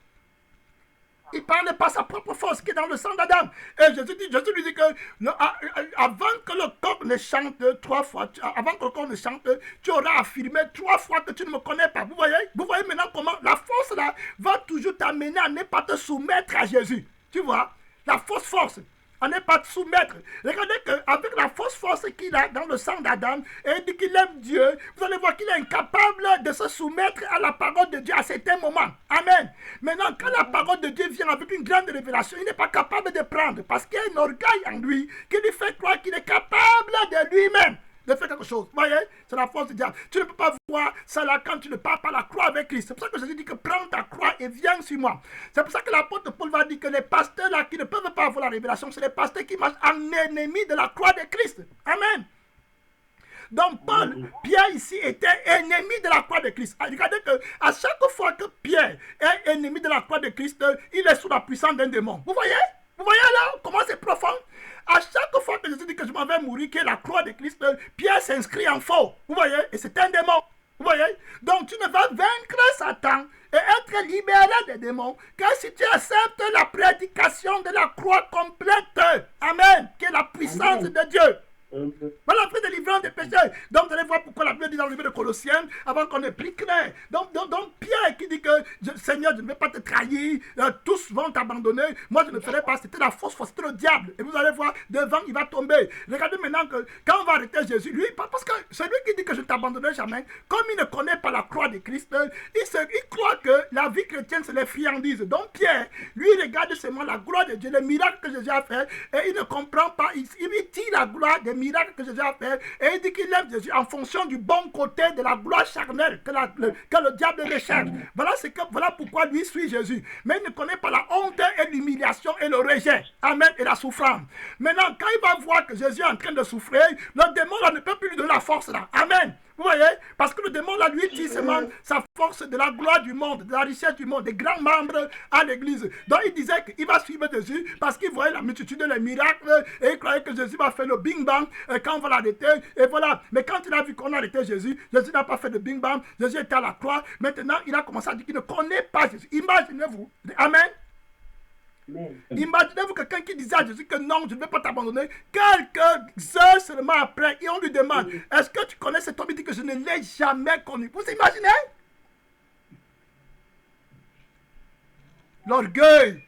Il parle par sa propre force qui est dans le sang d'Adam. Et Jésus lui dit que avant que le corps ne chante 3 fois, avant que le corps ne chante, tu auras affirmé 3 fois que tu ne me connais pas. Vous voyez maintenant comment la force là va toujours t'amener à ne pas te soumettre à Jésus. Tu vois, la fausse force. À ne pas te soumettre. Regardez qu'avec la fausse force qu'il a dans le sang d'Adam, et il dit qu'il aime Dieu, vous allez voir qu'il est incapable de se soumettre à la parole de Dieu à certains moments. Amen. Maintenant, quand la parole de Dieu vient avec une grande révélation, il n'est pas capable de prendre parce qu'il y a un orgueil en lui qui lui fait croire qu'il est capable de lui-même de faire quelque chose. Vous voyez, c'est la force du diable. Tu ne peux pas voir ça là quand tu ne pars pas la croix avec Christ. C'est pour ça que Jésus dit que prends ta croix et viens sur moi. C'est pour ça que l'apôtre Paul va dire que les pasteurs là qui ne peuvent pas avoir la révélation, c'est les pasteurs qui marchent en ennemi de la croix de Christ. Amen. Donc Paul, Pierre ici était ennemi de la croix de Christ. Regardez qu'à chaque fois que Pierre est ennemi de la croix de Christ, il est sous la puissance d'un démon. Vous voyez? Vous voyez là comment c'est profond? À chaque fois que Jésus dit que je m'en vais mourir, qui est la croix de Christ, Pierre s'inscrit en faux. Vous voyez? Et c'est un démon. Vous voyez? Donc tu ne vas vaincre Satan et être libéré des démons que si tu acceptes la prédication de la croix complète. Amen. Qui est la puissance de Dieu. Voilà, après délivrance des péchés. Donc, vous allez voir pourquoi la Bible dit dans le livre de Colossiens, avant qu'on ait pris clair. Donc, Pierre qui dit que Seigneur, je ne vais pas te trahir, tous vont t'abandonner, moi je ne ferai pas. C'était la fausse foi, c'était le diable. Et vous allez voir, devant, il va tomber. Regardez maintenant que quand on va arrêter Jésus, lui, parce que celui qui dit que je ne t'abandonnerai jamais, comme il ne connaît pas la croix de Christ, il croit que la vie chrétienne, c'est les friandises. Donc, Pierre, lui, il regarde seulement la gloire de Dieu, les miracles que Jésus a fait, et il ne comprend pas, il tire la gloire des miracles que Jésus a fait et il dit qu'il aime Jésus en fonction du bon côté de la gloire charnelle que le diable recherche. Voilà pourquoi lui suit Jésus. Mais il ne connaît pas la honte et l'humiliation et le rejet. Amen. Et la souffrance. Maintenant, quand il va voir que Jésus est en train de souffrir, le démon là ne peut plus lui donner la force là. Amen. Vous voyez? Parce que le démon là, lui, tire seulement sa force de la gloire du monde, de la richesse du monde, des grands membres à l'église. Donc il disait qu'il va suivre Jésus parce qu'il voyait la multitude des miracles et il croyait que Jésus va faire le bing bang quand on va l'arrêter. Et voilà. Mais quand il a vu qu'on a arrêté Jésus, Jésus n'a pas fait de bing bang. Jésus était à la croix. Maintenant, il a commencé à dire qu'il ne connaît pas Jésus. Imaginez-vous. Amen. Imaginez-vous quelqu'un qui disait à Jésus que non, je ne vais pas t'abandonner. Quelques heures seulement après, et on lui demande, est-ce que tu connais cet homme? Il dit que je ne l'ai jamais connu. Vous imaginez? L'orgueil,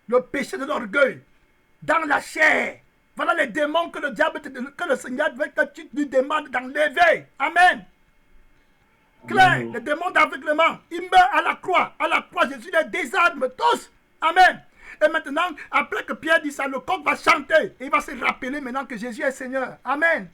le péché de l'orgueil, dans la chair. Voilà les démons que le diable, que le Seigneur veut que tu lui demandes d'enlever. Amen. Clair, les démons d'aveuglement, ils meurent à la croix. À la croix, Jésus les désarme tous. Amen. Et maintenant, après que Pierre dit ça, le coq va chanter. Et il va se rappeler maintenant que Jésus est Seigneur. Amen.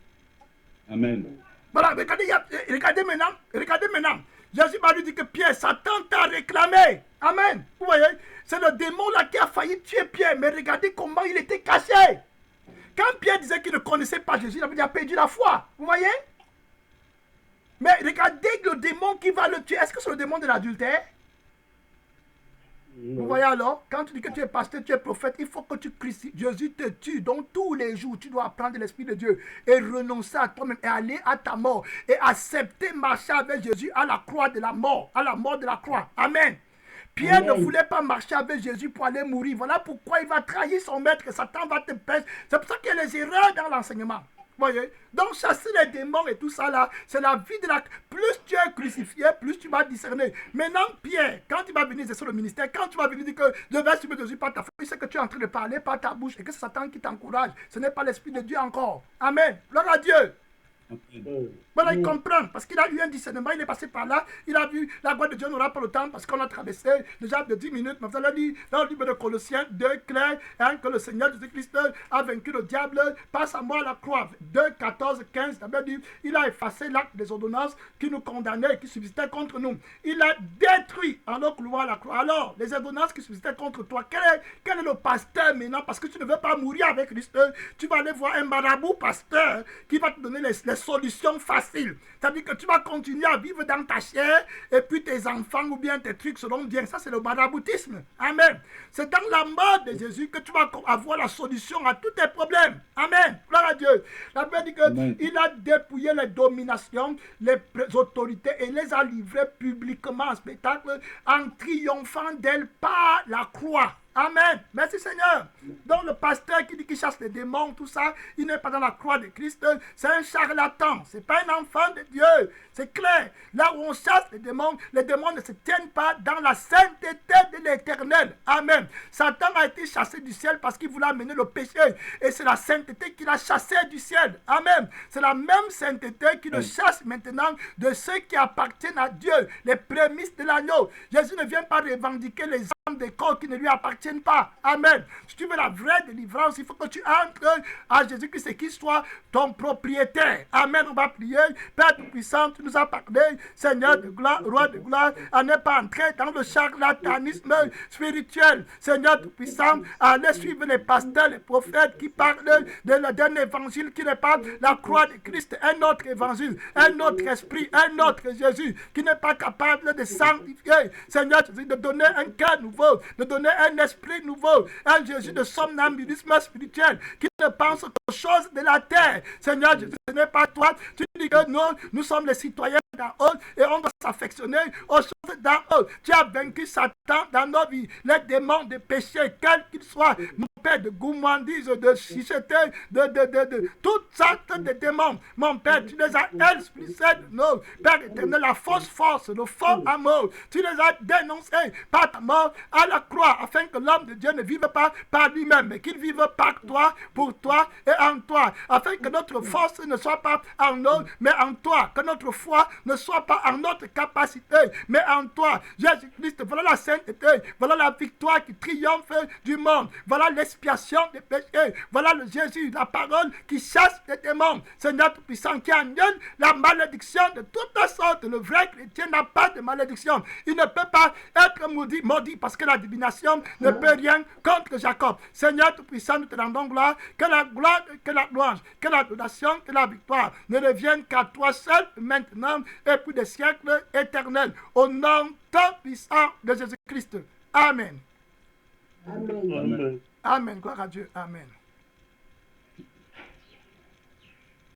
Amen. Voilà, regardez maintenant. Jésus va lui dire que Pierre, Satan t'a réclamé. Amen. Vous voyez, c'est le démon là qui a failli tuer Pierre. Mais regardez comment il était caché. Quand Pierre disait qu'il ne connaissait pas Jésus, il avait déjà perdu la foi. Vous voyez? Mais regardez le démon qui va le tuer. Est-ce que c'est le démon de l'adultère? Vous voyez alors, quand tu dis que tu es pasteur, tu es prophète, il faut que tu crucifies. Jésus te tue. Donc tous les jours, tu dois apprendre l'Esprit de Dieu et renoncer à toi-même et aller à ta mort et accepter marcher avec Jésus à la croix de la mort, à la mort de la croix. Amen. Pierre ne voulait pas marcher avec Jésus pour aller mourir. Voilà pourquoi il va trahir son maître, Satan va te pêcher. C'est pour ça qu'il y a les erreurs dans l'enseignement. Voyez? Donc chasser les démons et tout ça là, c'est la vie de la... Plus tu es crucifié, plus tu vas discerner. Maintenant, Pierre, quand tu vas venir exercer le ministère, quand tu vas venir dire que je vais suivre Jésus par ta foi, c'est que tu es en train de parler par ta bouche et que c'est Satan qui t'encourage. Ce n'est pas l'Esprit de Dieu encore. Amen. Gloire à Dieu. Voilà, il comprend, parce qu'il a eu un discernement, il est passé par là, il a vu la gloire de Dieu n'aura pas le temps, parce qu'on a traversé déjà de 10 minutes, mais vous allez lire dans le livre de Colossiens 2, clair, hein, que le Seigneur Jésus-Christ a vaincu le diable, passe à moi la croix, 2, 14, 15, d'abord dit, il a effacé l'acte des ordonnances qui nous condamnaient et qui subsistaient contre nous, il a détruit en leur clouant à la croix. Alors, les ordonnances qui subsistaient contre toi, quel est le pasteur maintenant, parce que tu ne veux pas mourir avec Christ, tu vas aller voir un marabout pasteur qui va te donner les solutions faciles. C'est-à-dire que tu vas continuer à vivre dans ta chair et puis tes enfants ou bien tes trucs seront bien. Ça, c'est le maraboutisme. Amen. C'est dans la mort de Jésus que tu vas avoir la solution à tous tes problèmes. Amen. Gloire à Dieu. La Bible dit qu'il a dépouillé les dominations, les autorités et les a livrées publiquement en spectacle en triomphant d'elles par la croix. Amen. Merci Seigneur. Donc le pasteur qui dit qu'il chasse les démons, tout ça, il n'est pas dans la croix de Christ. C'est un charlatan. Ce n'est pas un enfant de Dieu. C'est clair. Là où on chasse les démons ne se tiennent pas dans la sainteté de l'Éternel. Amen. Satan a été chassé du ciel parce qu'il voulait amener le péché. Et c'est la sainteté qu'il a chassé du ciel. Amen. C'est la même sainteté qui le chasse maintenant de ceux qui appartiennent à Dieu, les prémices de l'agneau. Jésus ne vient pas revendiquer les âmes des corps qui ne lui appartiennent pas. Amen. Si tu veux la vraie délivrance, il faut que tu entres à Jésus-Christ et qu'il soit ton propriétaire. Amen. On va prier. Père Tout-Puissant, tu nous as parlé, Seigneur de gloire, Roi de gloire, à ne pas entrer dans le charlatanisme spirituel. Seigneur Tout-Puissant, allez suivre les pasteurs, les prophètes qui parlent d'un évangile qui n'est pas la croix de Christ, un autre évangile, un autre esprit, un autre Jésus qui n'est pas capable de sanctifier. Seigneur Jésus, de donner un cœur nouveau, de donner un esprit nouveau, un Jésus de somnambulisme spirituel qui ne pense qu'aux choses de la terre. Seigneur Jésus, ce n'est pas toi. Tu dis que nous sommes les citoyens d'en haut et on doit s'affectionner aux choses d'en haut. Tu as vaincu Satan dans nos vies, les démons de péché, quels qu'ils soient, mon Père, de gourmandise, de chicheté, de toutes sortes de démons. Mon Père, tu les as expulsés de nous. Père éternel, la fausse force, le faux amour, tu les as dénoncés par ta mort à la croix, afin que l'homme de Dieu ne vive pas par lui-même, mais qu'il vive par toi, pour toi et en toi, afin que notre force ne soit pas en nous, mais en toi, que notre foi ne soit pas en notre capacité, mais en toi. Jésus-Christ, voilà la sainteté, voilà la victoire qui triomphe du monde, voilà l'expiation des péchés, voilà le Jésus, la parole qui chasse les démons. Seigneur Tout-Puissant, qui annule la malédiction de toute sorte. Le vrai chrétien n'a pas de malédiction. Il ne peut pas être maudit parce que la divination ne peut rien contre Jacob. Seigneur Tout-Puissant, nous te rendons gloire, que la gloire, que la louange, que l'adoration, que la victoire ne reviennent qu'à toi seul, maintenant et pour des siècles éternels. Au nom tout puissant de Jésus-Christ. Amen. Amen. Amen. Amen. Gloire à Dieu. Amen.